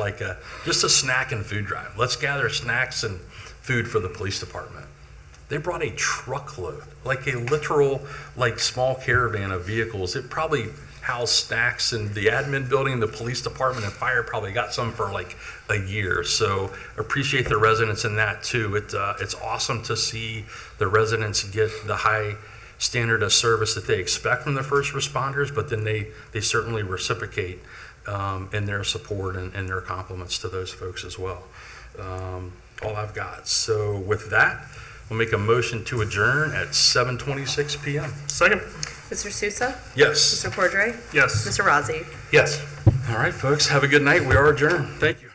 S4: just a snack and food drive. Let's gather snacks and food for the police department. They brought a truckload, like a literal, small caravan of vehicles. It probably housed snacks in the admin building, the police department, and fire probably got some for a year. So appreciate the residents in that too. It's awesome to see the residents get the high standard of service that they expect from the first responders, but then they certainly reciprocate in their support and their compliments to those folks as well. All I've got. So with that, we'll make a motion to adjourn at 7:26 p.m.
S3: Second.
S2: Mr. Sousa?
S4: Yes.
S2: Mr. Cordray?
S3: Yes.
S2: Mr. Rossi?
S1: Yes.
S4: All right, folks, have a good night. We are adjourned. Thank you.